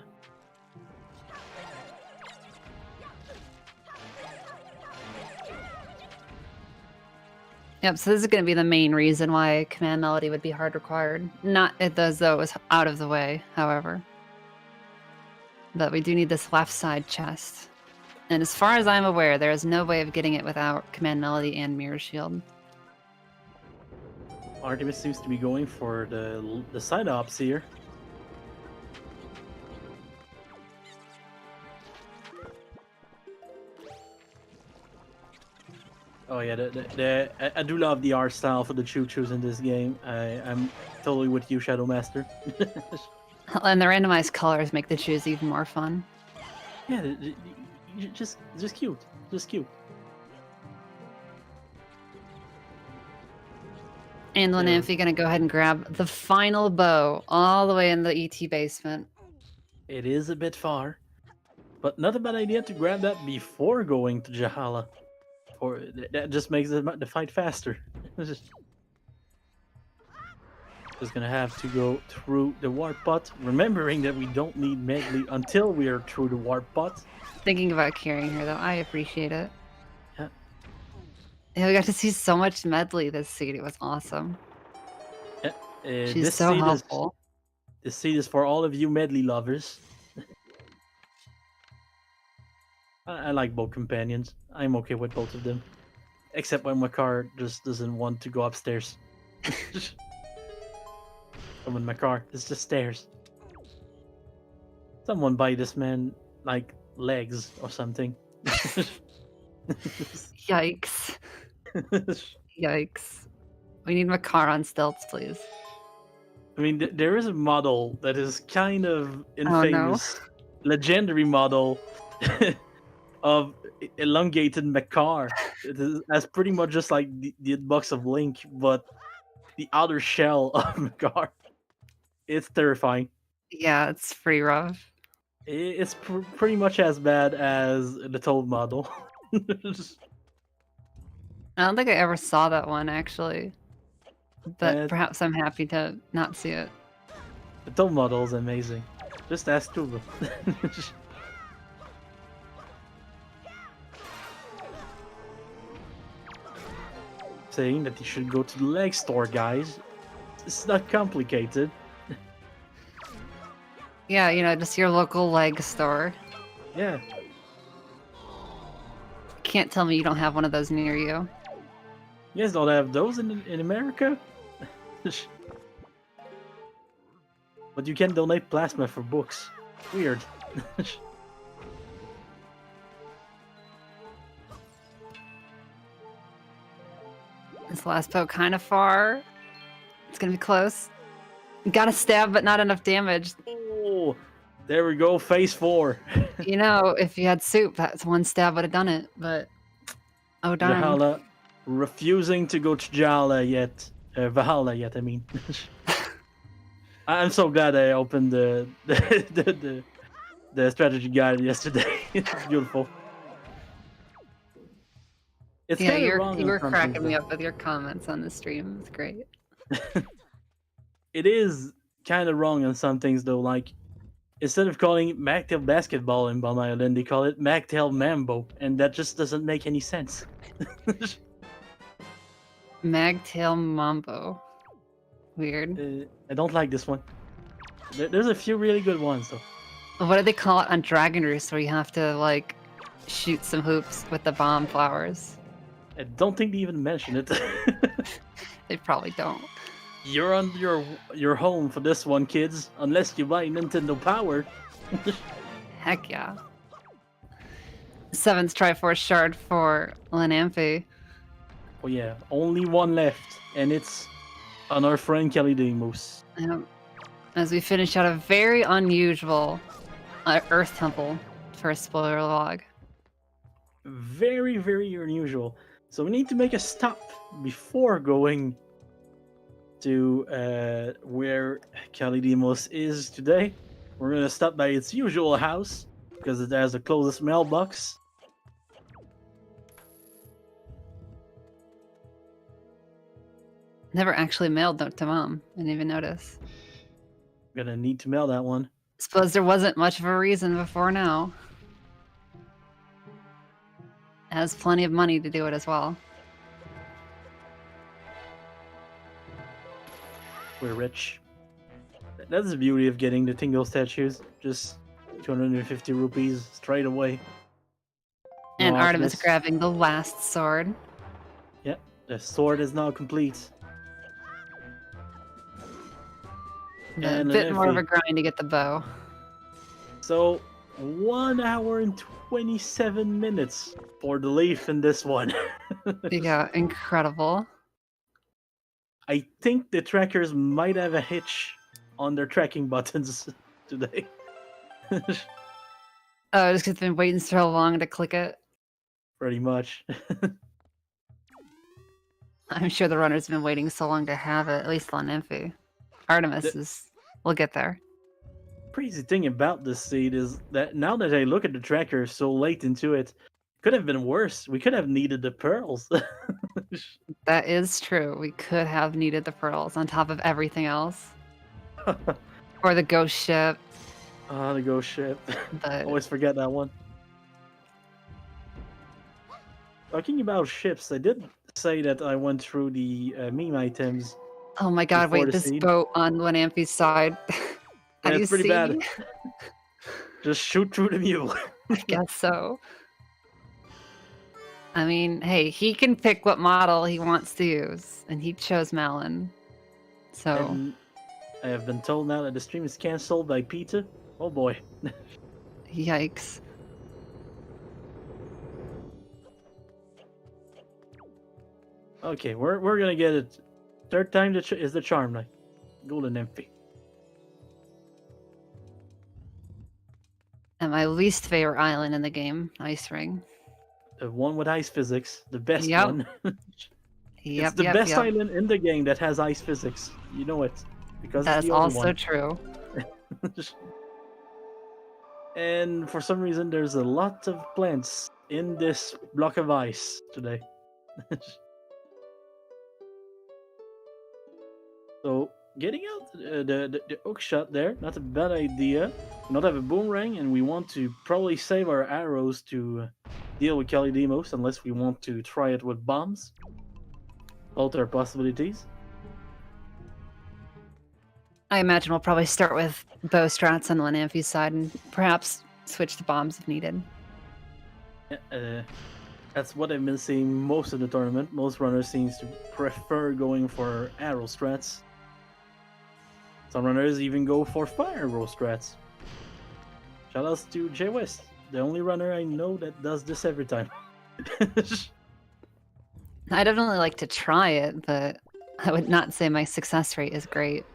Yep, so this is going to be the main reason why command melody would be hard required. Not as though it was out of the way, however. But we do need this left side chest. And as far as I'm aware, there is no way of getting it without command melody and mirror shield. Artemis seems to be going for the side ops here. Oh yeah, I do love the art style for the choo-choos in this game. I'm totally with you, Shadow Master. And the randomized colors make the choose even more fun. Yeah, just cute, just cute. And Lenamphy gonna go ahead and grab the final bow all the way in the ET basement. It is a bit far, but not a bad idea to grab that before going to Jahala. Or that just makes the fight faster. Just gonna have to go through the warp pot, remembering that we don't need medley until we are through the warp pot. Thinking about carrying her, though. I appreciate it. Yeah. Yeah, we got to see so much medley this seed. It was awesome. Yeah. She's this so seed helpful. This seed is for all of you medley lovers. I like both companions. I'm okay with both of them. Except when my car just doesn't want to go upstairs. Come in my car, it's just stairs. Someone buy this man, like, legs or something. Yikes. Yikes. We need my car on stilts, please. I mean, there is a model that is kind of no. infamous, legendary model of elongated Macar. That's pretty much just like the box of Link, but the outer shell of Macar. It's terrifying. Yeah, it's pretty rough. It's pretty much as bad as the Toad model. I don't think I ever saw that one, actually. But perhaps I'm happy to not see it. The Toad model is amazing. Just ask Tuba. Saying that you should go to the leg store, guys. It's not complicated. Yeah, you know, just your local leg store. Yeah. Can't tell me you don't have one of those near you. You guys don't have those in America? But you can donate plasma for books. Weird. This last boat kind of far. It's gonna be close. Got a stab, but not enough damage. Oh, there we go, phase 4. You know, if you had soup, that's one stab would have done it, but... Oh, darn. Valhalla refusing to go to Jala yet. Valhalla yet, I mean. I'm so glad I opened the strategy guide yesterday. It's beautiful. It's yeah, kinda you wrong were on some cracking things, me though. up with your comments on the stream. It's great. It is kind of wrong on some things, though. Like, instead of calling it Magtail Basketball in Bomb Island, they call it Magtail Mambo, and that just doesn't make any sense. Magtail Mambo. Weird. I don't like this one. There's a few really good ones, though. What do they call it on Dragon Roost, where you have to, like, shoot some hoops with the bomb flowers? I don't think they even mention it. They probably don't. You're on your home for this one, kids. Unless you buy Nintendo Power. Heck yeah. 7th Triforce Shard for Lenamphy. Oh yeah, only one left, and it's on our friend Kelly Demos. As we finish out a very unusual Earth Temple for a spoiler log. Very, very unusual. So we need to make a stop before going to where Kalidimos is today. We're gonna stop by its usual house because it has the closest mailbox. Never actually mailed note to Mom. I didn't even notice. Gonna need to mail that one. Suppose there wasn't much of a reason before now. Has plenty of money to do it as well. We're rich. That's the beauty of getting the Tingle statues. Just 250 rupees straight away. And No Artemis Artemis. grabbing the last sword. Yep, the sword is now complete. A And bit more of a Lenamphy. grind to get the bow. So 1 hour and 27 minutes for the leaf in this one. Yeah, incredible. I think the trackers might have a hitch on their tracking buttons today. Oh, just 'cause it's been waiting so long to click it. Pretty much. I'm sure the runner's been waiting so long to have it, at least on Nymphy. Artemis is... We'll get there. Crazy thing about this seed is that now that I look at the tracker so late into it, could have been worse. We could have needed the pearls. That is true. We could have needed the pearls on top of everything else. Or the ghost ship. Ah, the ghost ship. But Always forget that one. Talking about ships, I did say that I went through the meme items. oh my god, Before wait, the this scene. boat on Lenamphy's side. Have Yeah, you it's pretty seen? bad. Just shoot through the mule. I guess so. I mean, hey, he can pick what model he wants to use, and he chose Malin. So, And I have been told now that the stream is cancelled by Peter. Oh boy. yikes. Okay, we're gonna get it. Third time is the charm, like golden empty. And my least favorite island in the game, Ice Ring. The one with ice physics, the best Yep. one. Yep, It's the yep, best yep. island in the game that has ice physics. You know it because That's it's the only also one. true. And for some reason, there's a lot of plants in this block of ice today. So getting out the hook shot there, not a bad idea. We not have a boomerang, and we want to probably save our arrows to deal with Kalidemos, unless we want to try it with bombs. Both are possibilities. I imagine we'll probably start with bow strats on Lenamphy's side and perhaps switch to bombs if needed. That's what I've been seeing most of the tournament. Most runners seems to prefer going for arrow strats. Some runners even go for fire arrow strats. Shoutouts to Jay West, the only runner I know that does this every time. I definitely like to try it, but I would not say my success rate is great.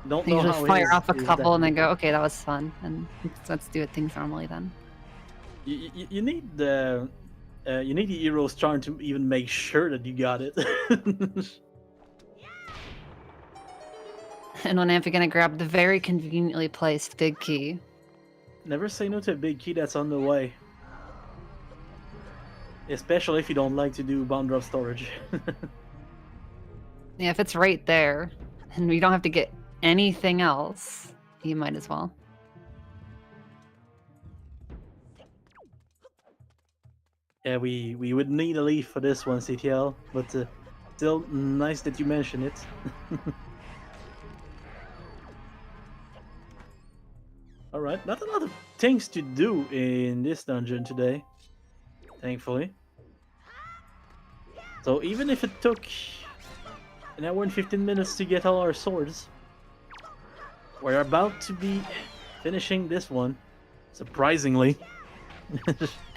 Don't I know usually how fire off a his couple and then deck- go, okay, that was fun, and let's do things normally then. You need the hero's charm to even make sure that you got it. And Lenamphy gonna grab the very conveniently placed big key. Never say no to a big key that's on the way. Especially if you don't like to do bomb drop storage. Yeah, if it's right there, and we don't have to get anything else, you might as well. Yeah, we would need a leaf for this one, CTL, but still nice that you mention it. Alright, not a lot of things to do in this dungeon today, thankfully. So even if it took an hour and 15 minutes to get all our swords, we're about to be finishing this one, surprisingly.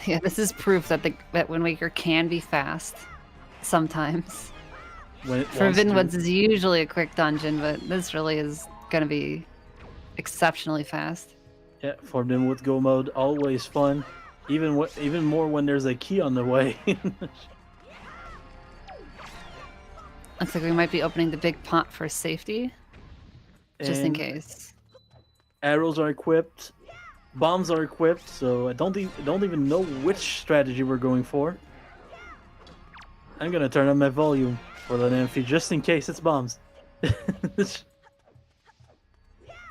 Yeah, this is proof that that Wind Waker can be fast sometimes. When it For wants to. Vinwoods is usually a quick dungeon, but this really is gonna be exceptionally fast. Yeah, for them with go mode, always fun. Even more when there's a key on the way. Looks like we might be opening the big pot for safety, just in And case. Arrows are equipped, bombs are equipped, so I don't even know which strategy we're going for. I'm gonna turn on my volume for Lenamphy just in case it's bombs.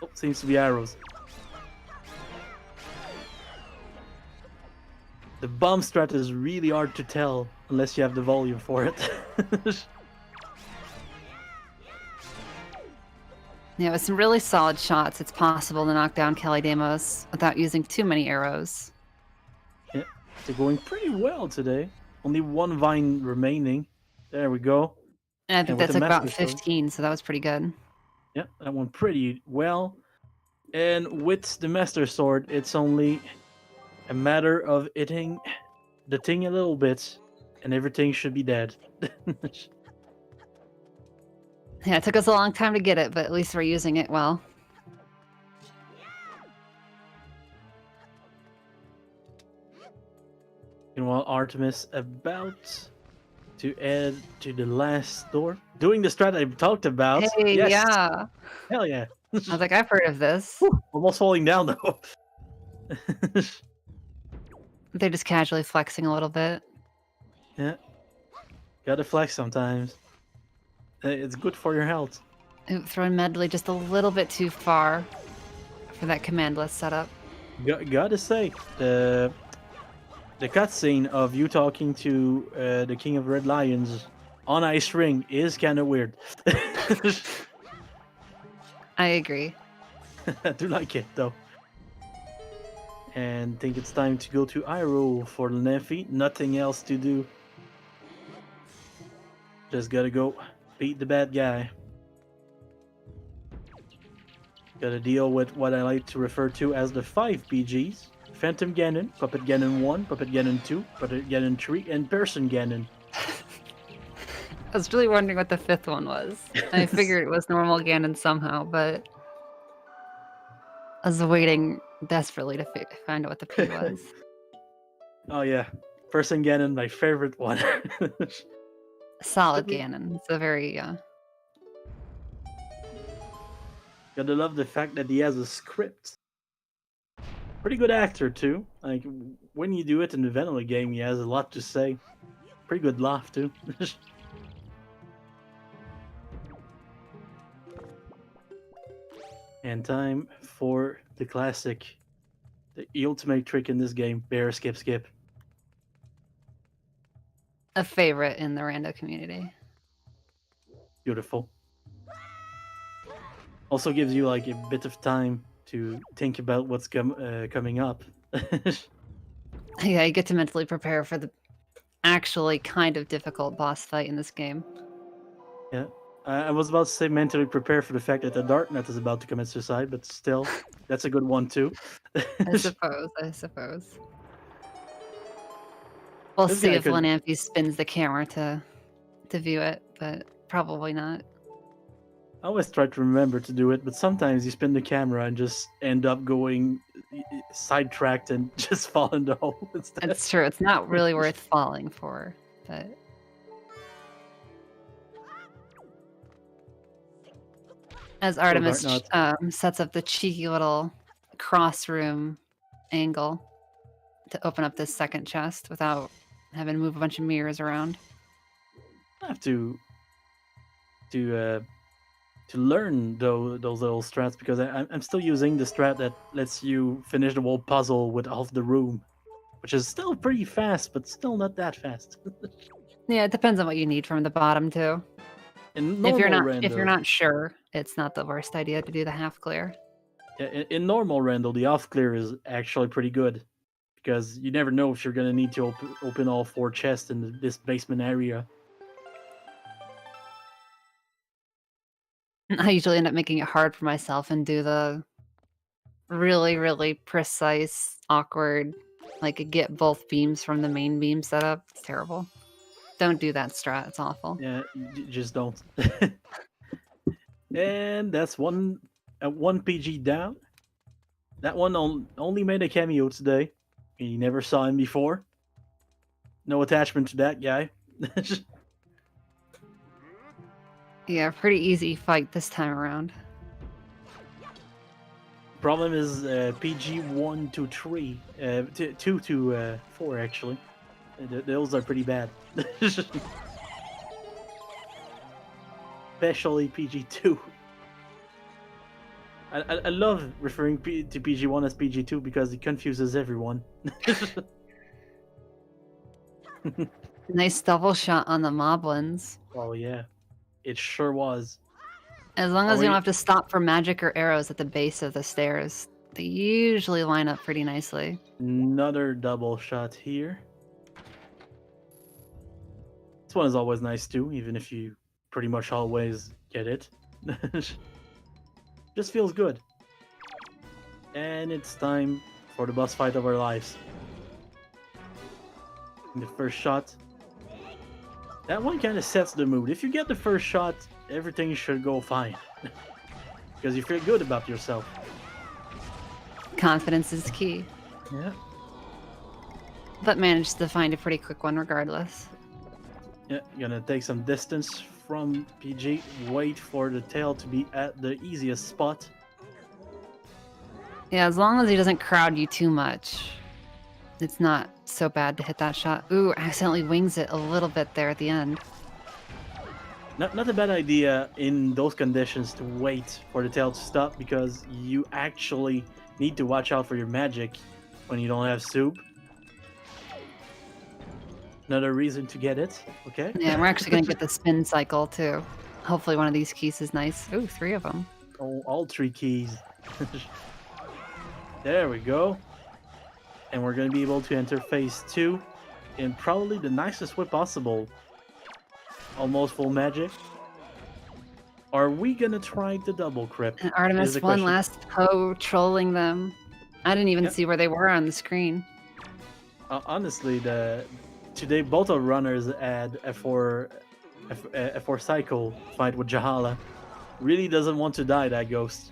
Oh, seems to be arrows. The bomb strat is really hard to tell unless you have the volume for it. Yeah, with some really solid shots, it's possible to knock down Kalidemos without using too many arrows. Yeah, they're going pretty well today. Only one vine remaining. There we go. And I think And that with took the about master sword. 15, so that was pretty good. Yeah, that went pretty well. And with the Master Sword, it's only a matter of hitting the thing a little bit, and everything should be dead. Yeah, it took us a long time to get it, but at least we're using it well. And while Artemis about to add to the last door, doing the strat I talked about. Hey, Yes, yeah. hell yeah. I was like, I've heard of this. Almost falling down though. They're just casually flexing a little bit. Yeah. Gotta flex sometimes. It's good for your health. Ooh, throwing medley just a little bit too far for that command list setup. Gotta say, the cutscene of you talking to the King of Red Lions on Ice Ring is kind of weird. I agree. I do like it though. And think it's time to go to Hyrule for Lenamphy. Nothing else to do. Just gotta go beat the bad guy. Gotta deal with what I like to refer to as the 5 PGs. Phantom Ganon, Puppet Ganon 1, Puppet Ganon 2, Puppet Ganon 3, and Person Ganon. I was really wondering what the 5th one was. I figured it was normal Ganon somehow, but I was waiting desperately to find out what the P was. Oh yeah, Person Ganon, my favorite one. Solid Ganon. It's a very Gotta love the fact that he has a script. Pretty good actor too. Like when you do it in the vanilla game, he has a lot to say. Pretty good laugh too. And time for the classic, the ultimate trick in this game: bear skip skip. a favorite in the rando community. Beautiful. Also gives you like a bit of time to think about what's coming up. Yeah, you get to mentally prepare for the actually kind of difficult boss fight in this game. Yeah. I was about to say mentally prepare for the fact that the Darknut is about to commit suicide, but still, that's a good one too. I suppose. We'll This see guy if could- Lenamphy spins the camera to view it, but probably not. I always try to remember to do it, but sometimes you spin the camera and just end up going sidetracked and just fall in the hole instead. It's true. It's not really worth falling for, but as Artemis sets up the cheeky little cross room angle to open up this second chest without having to move a bunch of mirrors around. I have to learn those little strats because I'm still using the strat that lets you finish the whole puzzle with half the room, which is still pretty fast, but still not that fast. Yeah, it depends on what you need from the bottom too. If you're not sure, it's not the worst idea to do the half clear. Yeah, in normal random, the off clear is actually pretty good because you never know if you're gonna need to open all 4 chests in this basement area. I usually end up making it hard for myself and do the really, really precise, awkward, like get both beams from the main beam setup. It's terrible. Don't do that strat. It's awful. Yeah, just don't. And that's one PG down. That one only made a cameo today. You never saw him before. No attachment to that guy. Yeah, pretty easy fight this time around. Problem is PG 1 to 3, 2 to 4 actually. Those are pretty bad. Especially PG 2. I love referring to PG 1 as PG 2 because it confuses everyone. Nice double shot on the moblins. Oh yeah, it sure was. As long as you don't have to stop for magic or arrows at the base of the stairs, they usually line up pretty nicely. Another double shot here. This one is always nice too, even if you pretty much always get it. Just feels good. And it's time for the boss fight of our lives. The first shot. That one kind of sets the mood. If you get the first shot, everything should go fine. Because you feel good about yourself. Confidence is key. Yeah. But managed to find a pretty quick one regardless. Yeah, you're gonna take some distance from PG. Wait for the tail to be at the easiest spot. Yeah, as long as he doesn't crowd you too much. It's not so bad to hit that shot. Ooh, accidentally wings it a little bit there at the end. Not a bad idea in those conditions to wait for the tail to stop, because you actually need to watch out for your magic when you don't have soup. Another reason to get it, okay? Yeah, we're actually going to get the spin cycle, too. Hopefully one of these keys is nice. Ooh, 3 of them. Oh, all 3 keys. There we go. And we're going to be able to enter phase 2 in probably the nicest way possible. Almost full magic. Are we going to try the double crypt? And Artemis, Is the one question. last Poe trolling them. I didn't even Yep. see where they were on the screen. Honestly, today both our runners had F4 cycle fight with Jahala. Really doesn't want to die, that ghost.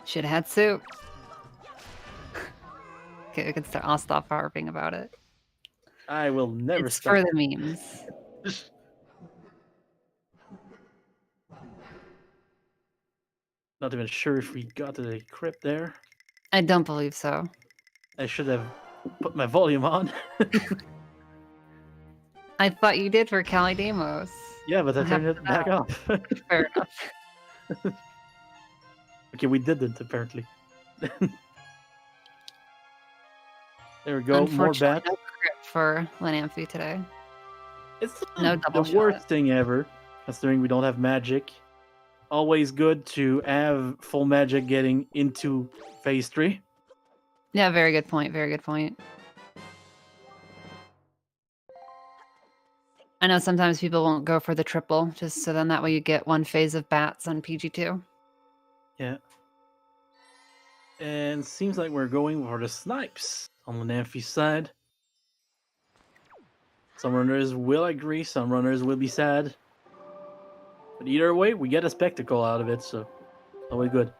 Should have had soup. Okay, I'll stop harping about it. I will never It's stop. for the memes. Not even sure if we got to the crypt there. I don't believe so. I should have put my volume on. I thought you did for Cali Demos. Yeah, but I What turned happened it to back that? off. Fair enough. Okay, we didn't, apparently. There we go, more Unfortunately, bats. no crypt for Lenamphy today. It's No the double worst shot. thing ever, considering we don't have magic. Always good to have full magic getting into phase 3. Yeah, very good point. Very good point. I know sometimes people won't go for the triple, just so then that way you get one phase of bats on PG2. Yeah. And seems like we're going for the snipes on Lenamphy's side. Some runners will agree, some runners will be sad. But either way, we get a spectacle out of it, so always good.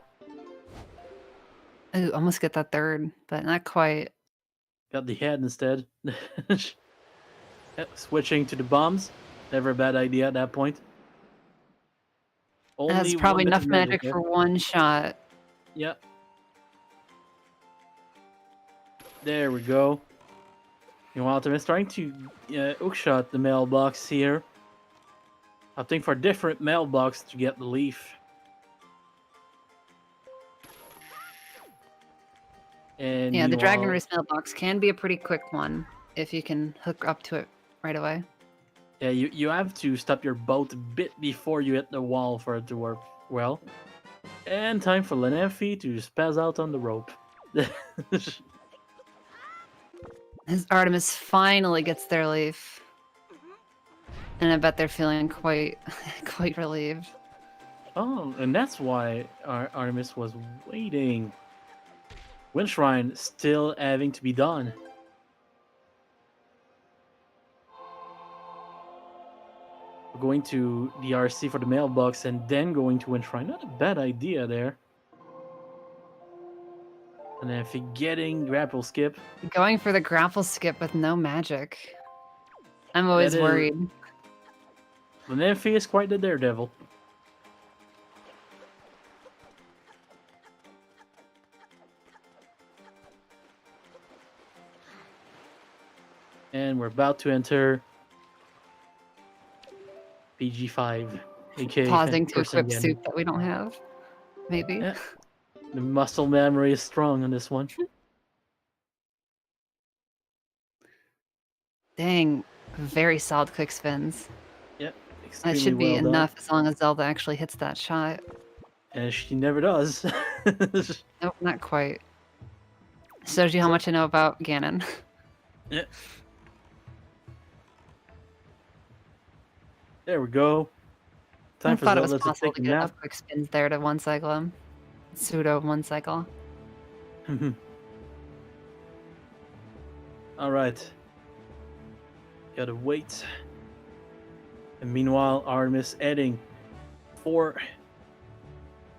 Ooh, almost get that third, but not quite. Got the head instead. Switching to the bombs. Never a bad idea at that point. That's Only probably one bit enough of magic there. for one shot. Yeah. There we go. You know, Artemis trying to hookshot the mailbox here. Opting for a different mailbox to get the leaf. And Yeah, the Dragon meanwhile- Race mailbox can be a pretty quick one if you can hook up to it right away. Yeah, you have to stop your boat a bit before you hit the wall for it to work well. And time for Lenamphy to spaz out on the rope. As Artemis finally gets their leaf. And I bet they're feeling quite quite relieved. Oh, and that's why Artemis was waiting. Wind Shrine still having to be done. We're going to the RC for the mailbox and then going to Wind Shrine. Not a bad idea there. And then if you're getting grapple skip. Going for the grapple skip with no magic. I'm always That is- worried. Lenamphy is quite the daredevil. And we're about to enter PG5, aka Pausing to person equip again. soup that we don't have. Maybe. Yeah. The muscle memory is strong on this one. Dang. Very solid quick spins. Yep, That extremely should be well done. enough as long as Zelda actually hits that shot. And she never does. Nope, not quite. Shows you how much I know about Ganon. Yeah. There we go. Time I for thought it was Zelda to possible take to a get nap. enough quick spins there to one cycle him. Pseudo one cycle. All right. Gotta wait. And meanwhile, Artemis heading for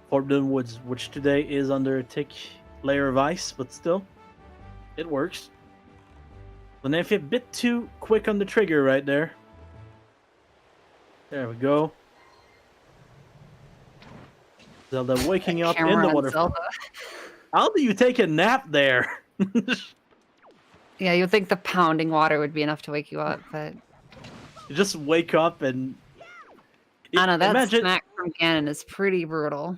Forbidden Woods, which today is under a thick layer of ice, but still, it works. Lenamphy a bit too quick on the trigger right there. There we go. Zelda waking up in Camera the on water. Zelda. How do you take a nap there? Yeah, you would think the pounding water would be enough to wake you up, but You just wake up and I don't know, that imagine smack from Ganon is pretty brutal.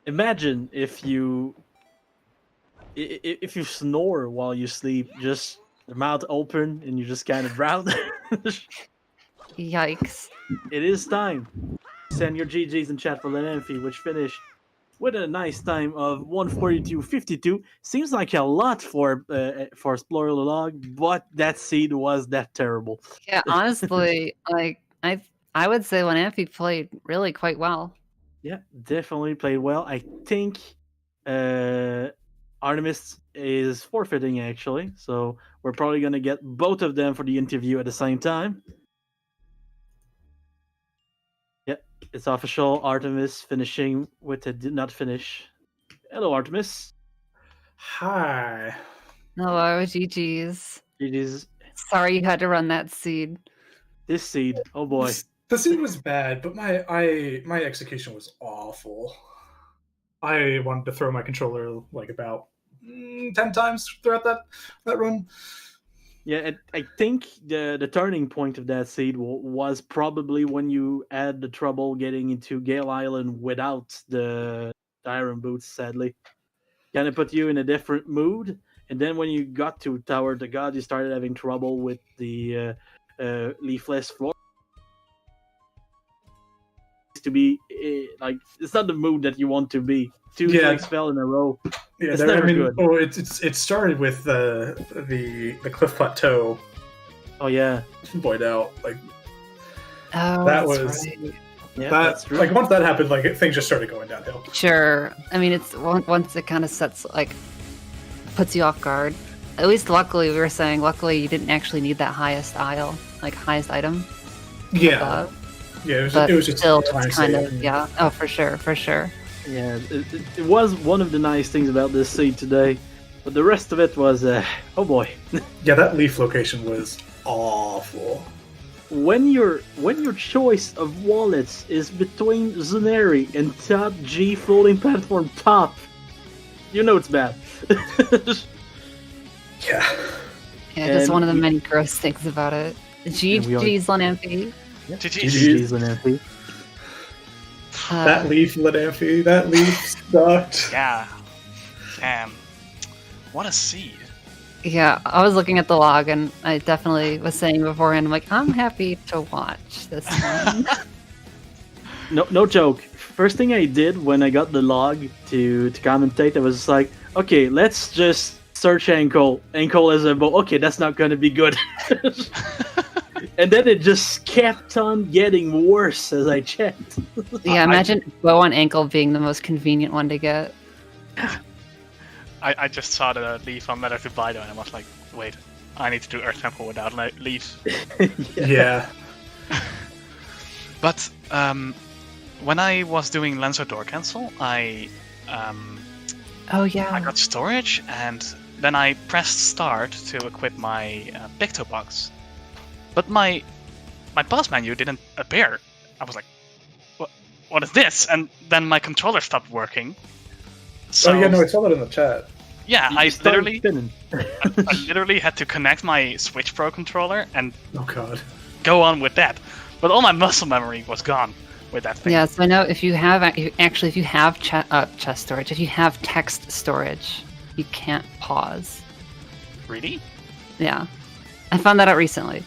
imagine if you snore while you sleep, just the mouth open and you just kind of drown. Yikes. It is time. Send your GGs in chat for Lenamphy, which finished with a nice time of 142.52. Seems like a lot for Explorer Log, but that seed was that terrible. Yeah, honestly, like I would say Lenamphy played really quite well. Yeah, definitely played well. I think Artemis is forfeiting, actually, so we're probably going to get both of them for the interview at the same time. Yep, it's official. Artemis finishing with a did not finish. Hello, Artemis. Hi. Hello, GG's. It is Sorry you had to run that seed. this seed. Oh boy. The scene was bad, but my execution was awful. I wanted to throw my controller like about 10 times throughout that run. Yeah, I think the turning point of that seed was probably when you had the trouble getting into Gale Island without the Iron Boots, sadly. Kind of put you in a different mood. And then when you got to Tower of the God, you started having trouble with the leafless floor. To be like, it's not the mood that you want to be. Two like spell in a row. Yeah, it's never good. Oh, it started with the cliff plateau. Oh yeah, Boyd out like that was. Right. Yeah, that's true. Like once that happened, like things just started going downhill. Sure. I mean, it's once it kind of puts you off guard. At least luckily, we were saying luckily you didn't actually need that highest aisle, like highest item. Yeah. Yeah, it was just still kind of yeah. Oh, for sure. Yeah, it was one of the nice things about this seed today, but the rest of it was oh boy. Yeah, that leaf location was awful. When your choice of wallets is between Zunari and top G floating platform top, you know it's bad. Yeah. Yeah, just one of the many gross things about it. GG's Lenamphy. GG's Lenamphy. That leaf, Lenamphy. That leaf sucked. Yeah. Damn. What a seed. Yeah, I was looking at the log and I definitely was saying beforehand, I'm like, I'm happy to watch this one. No joke. First thing I did when I got the log to commentate, I was just like, okay, let's just search ankle. Ankle as a bow. Okay, that's not going to be good. And then it just kept on getting worse as I checked. Yeah, imagine bow on ankle being the most convenient one to get. I just saw the leaf on Letter to Bido and I was like, wait, I need to do Earth Temple without leaves. Yeah. But when I was doing Lancer Door Cancel, I got storage and then I pressed start to equip my Picto box. But my boss menu didn't appear. I was like, what is this? And then my controller stopped working. So, oh yeah, no, I saw that in the chat. Yeah, I literally had to connect my Switch Pro controller and go on with that. But all my muscle memory was gone with that thing. Yeah, so I know if you have chest storage, if you have text storage, you can't pause. Really? Yeah, I found that out recently.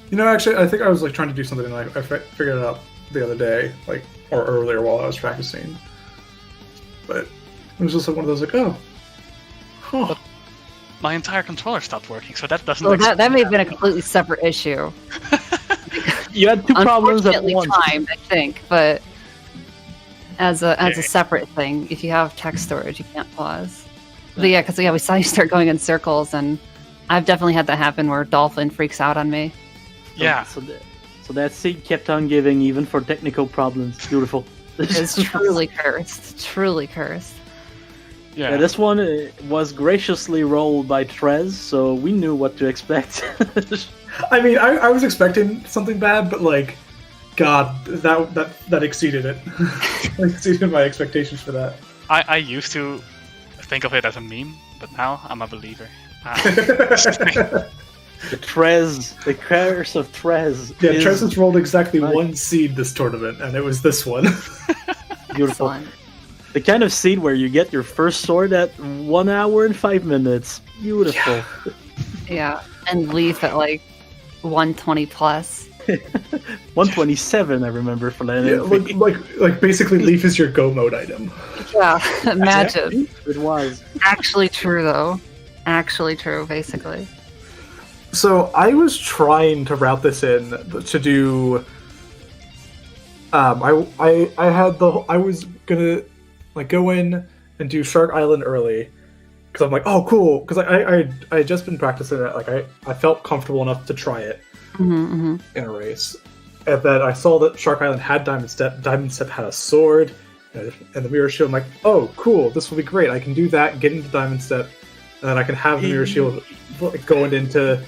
You know, actually, I think I was like trying to do something and I figured it out the other day, like or earlier while I was practicing. But it was just like one of those like, oh. But my entire controller stopped working, so that doesn't. Well, that may have been a completely separate issue. You had two problems at once. Timed, I think, but as a separate thing, if you have text storage, you can't pause. But yeah, because we saw you start going in circles, and I've definitely had that happen where Dolphin freaks out on me. Yeah. So that seed kept on giving even for technical problems. Beautiful. It's truly cursed. Truly cursed. Yeah, this one was graciously rolled by Trez, so we knew what to expect. I mean, I was expecting something bad, but like, God, that exceeded it. Exceeded my expectations for that. I used to think of it as a meme, but now I'm a believer. The curse of Trez. Yeah, is Trez has rolled exactly Right. 1 seed this tournament, and it was this one. beautiful. Excellent. The kind of seed where you get your first sword at 1 hour and 5 minutes. Beautiful. Yeah, and Leaf at like 120 plus. 127, I remember for that. Yeah, like basically, Leaf is your go mode item. Yeah, imagine. It was. Actually true though. Actually true, basically. So I was trying to route this in to do. I was gonna like go in and do Shark Island early because I'm like, oh cool, because I had just been practicing it. Like I felt comfortable enough to try it in a race, and then I saw that Shark Island had Diamond Step. Diamond Step had a sword and the Mirror Shield. I'm like, oh cool, this will be great. I can do that, get into Diamond Step, and then I can have the Mirror Shield going into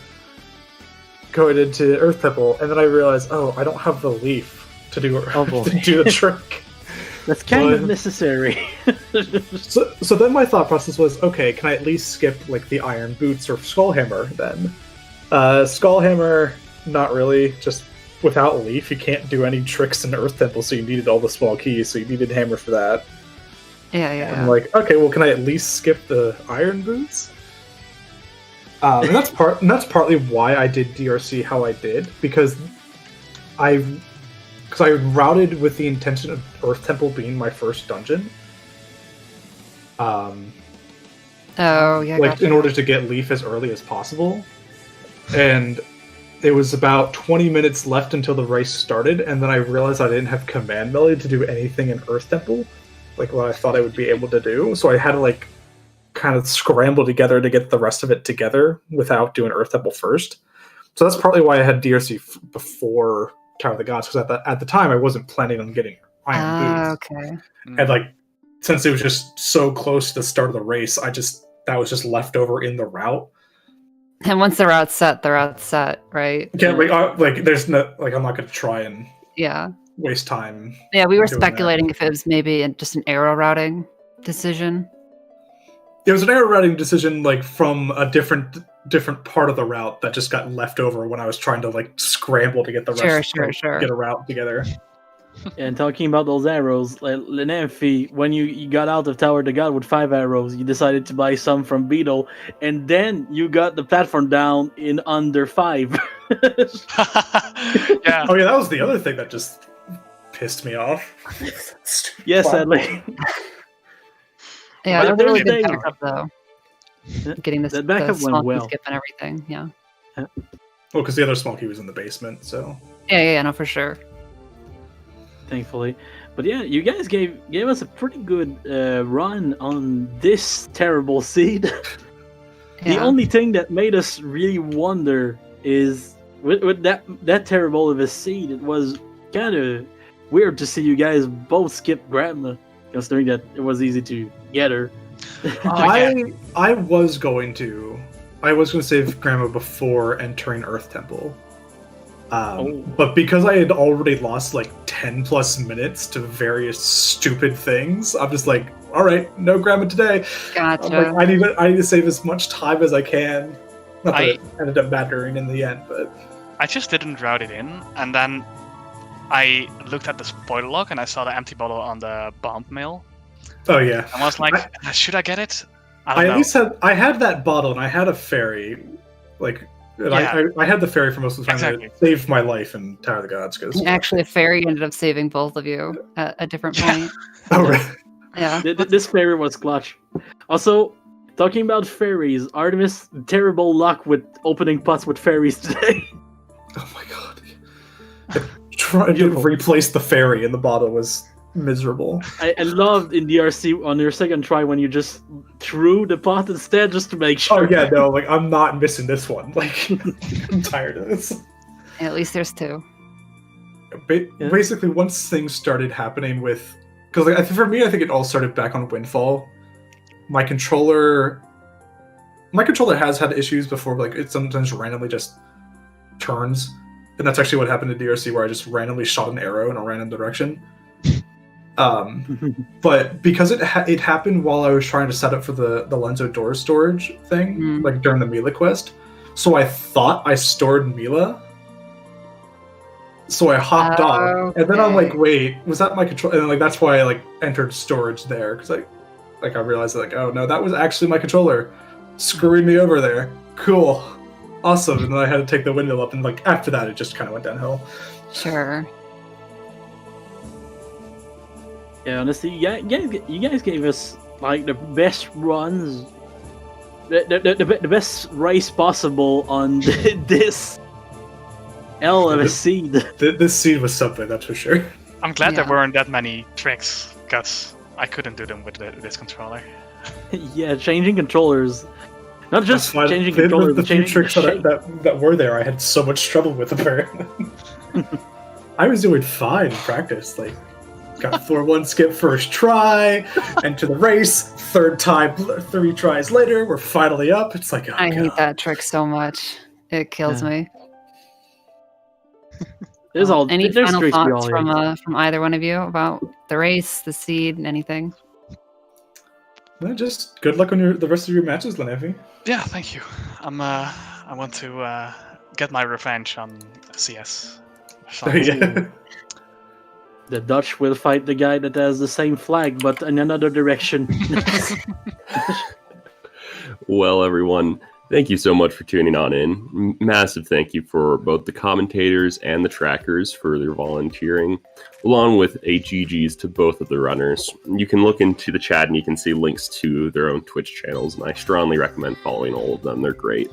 Earth Temple, and then I realized, oh, I don't have the Leaf to do to do the trick. That's kind of necessary. So then my thought process was, okay, can I at least skip like the Iron Boots or Skullhammer then? Skullhammer, not really. Just without Leaf, you can't do any tricks in Earth Temple, so you needed all the small keys, so you needed Hammer for that. Yeah. I'm like, okay, well, can I at least skip the Iron Boots? And that's partly why I did DRC how I did, because I routed with the intention of Earth Temple being my first dungeon. Oh yeah. Like Gotcha. in order to get Leaf as early as possible, and it was about 20 minutes left until the race started, and then I realized I didn't have command melee to do anything in Earth Temple, like what I thought I would be able to do. So I had to like kind of scramble together to get the rest of it together without doing Earth Temple first. So that's partly why I had DRC before Tower of the Gods, because at the time I wasn't planning on getting Iron Boots. Okay. And like, since it was just so close to the start of the race, that was just left over in the route. And once the route's set, right? Can't like there's no like I'm not gonna try and Yeah. waste time. Yeah, we were doing speculating if it was maybe just an arrow routing decision. It was an arrow routing decision, like from a different part of the route that just got left over when I was trying to like scramble to get the rest. Sure. Get a route together. And talking about those arrows, Lenamphy, when you got out of Tower of the God with 5 arrows, you decided to buy some from Beetle, and then you got the platform down in under 5. Yeah. Oh yeah, that was the other thing that just pissed me off. Yes, sadly. Yeah, But that was a really there's good the- backup though. Getting this That backup the went small key well. skip and everything. Yeah. Well, because the other small key was in the basement, so. Yeah, no, for sure. Thankfully. But yeah, you guys gave us a pretty good run on this terrible seed. The Yeah. only thing that made us really wonder is with that terrible of a seed, it was kind of weird to see you guys both skip Grandma, considering that it was easy to get her. I was going to save Grandma before entering Earth Temple. But because I had already lost like 10 plus minutes to various stupid things, I'm just like, all right, no Grandma today. Gotcha. I'm like, I need to save as much time as I can. Not that it ended up mattering in the end, but I just didn't route it in, and then I looked at the spoiler log and I saw the empty bottle on the bomb mill. oh yeah. I was like, should I get it? I don't at least had that bottle and I had a fairy, like. And Yeah. I had the fairy for most of the time. Exactly. It saved my life in Tower of the Gods. Cause, Actually, a fairy ended up saving both of you at a different point. oh, really? Yeah. This fairy was clutch. Also, talking about fairies, Artemis, terrible luck with opening pots with fairies today. Oh my god. Trying to replace the fairy in the bottle was miserable. I loved in DRC on your second try when you just threw the pot instead just to make sure. Oh yeah, no, like I'm not missing this one. Like I'm tired of this. At least there's 2. Basically, once things started happening with, because like, for me, I think it all started back on Windfall. My controller has had issues before. Like it sometimes randomly just turns, and that's actually what happened to DRC, where I just randomly shot an arrow in a random direction. But because it happened while I was trying to set up for the Lenzo door storage thing, like during the Mila quest, so I thought I stored Mila. So I hopped on, and then I'm like, "Wait, was that my control?" And like that's why I like entered storage there because I realized like, "Oh no, that was actually my controller screwing me over there." Cool, awesome. And then I had to take the window up, and like after that, it just kind of went downhill. Sure. Yeah, honestly, you guys gave us like the best runs, the best race possible on this seed. This seed was something, that's for sure. I'm glad there weren't that many tricks, because I couldn't do them with this controller. Yeah, changing controllers. Not just changing the controllers, but few changing tricks the shape. that were there, I had so much trouble with apparently. I was doing fine in practice, like got 4-1 skip first try, enter the race, third time, 3 tries later, we're finally up. It's like, oh, I God. hate that trick so much. It kills me. There's Any there's final tricks we thoughts all from either one of you about the race, the seed, anything? No, just good luck on the rest of your matches, Lenamphy. Yeah, thank you. I want to get my revenge on CS. Yeah. The Dutch will fight the guy that has the same flag, but in another direction. Well, everyone, thank you so much for tuning on in. Massive thank you for both the commentators and the trackers for their volunteering, along with a GG's to both of the runners. You can look into the chat and you can see links to their own Twitch channels, and I strongly recommend following all of them. They're great.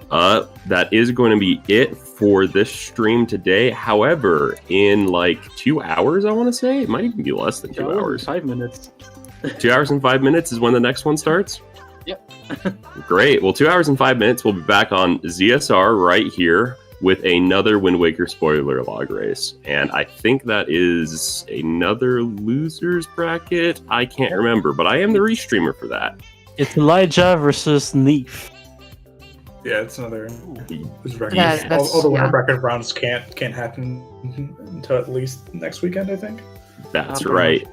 That is going to be it for this stream today. However, in like 2 hours, I want to say, it might even be less than 2 hours. 5 minutes. 2 hours and 5 minutes is when the next one starts? Yep. Great. Well, 2 hours and 5 minutes, we'll be back on ZSR right here with another Wind Waker spoiler log race. And I think that is another loser's bracket. I can't remember, but I am the restreamer for that. It's Elijah versus Neef. Yeah, it's another. That's- All the winter yeah. bracket rounds can't happen until at least next weekend, I think. That's Okay. right.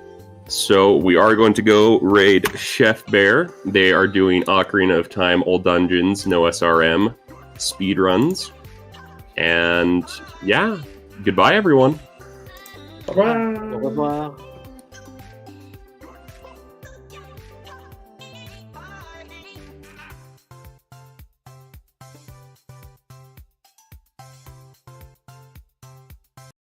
So we are going to go raid Chef Bear. They are doing Ocarina of Time, Old Dungeons, no SRM, speedruns. And yeah, goodbye, everyone. Bye-bye. Au revoir.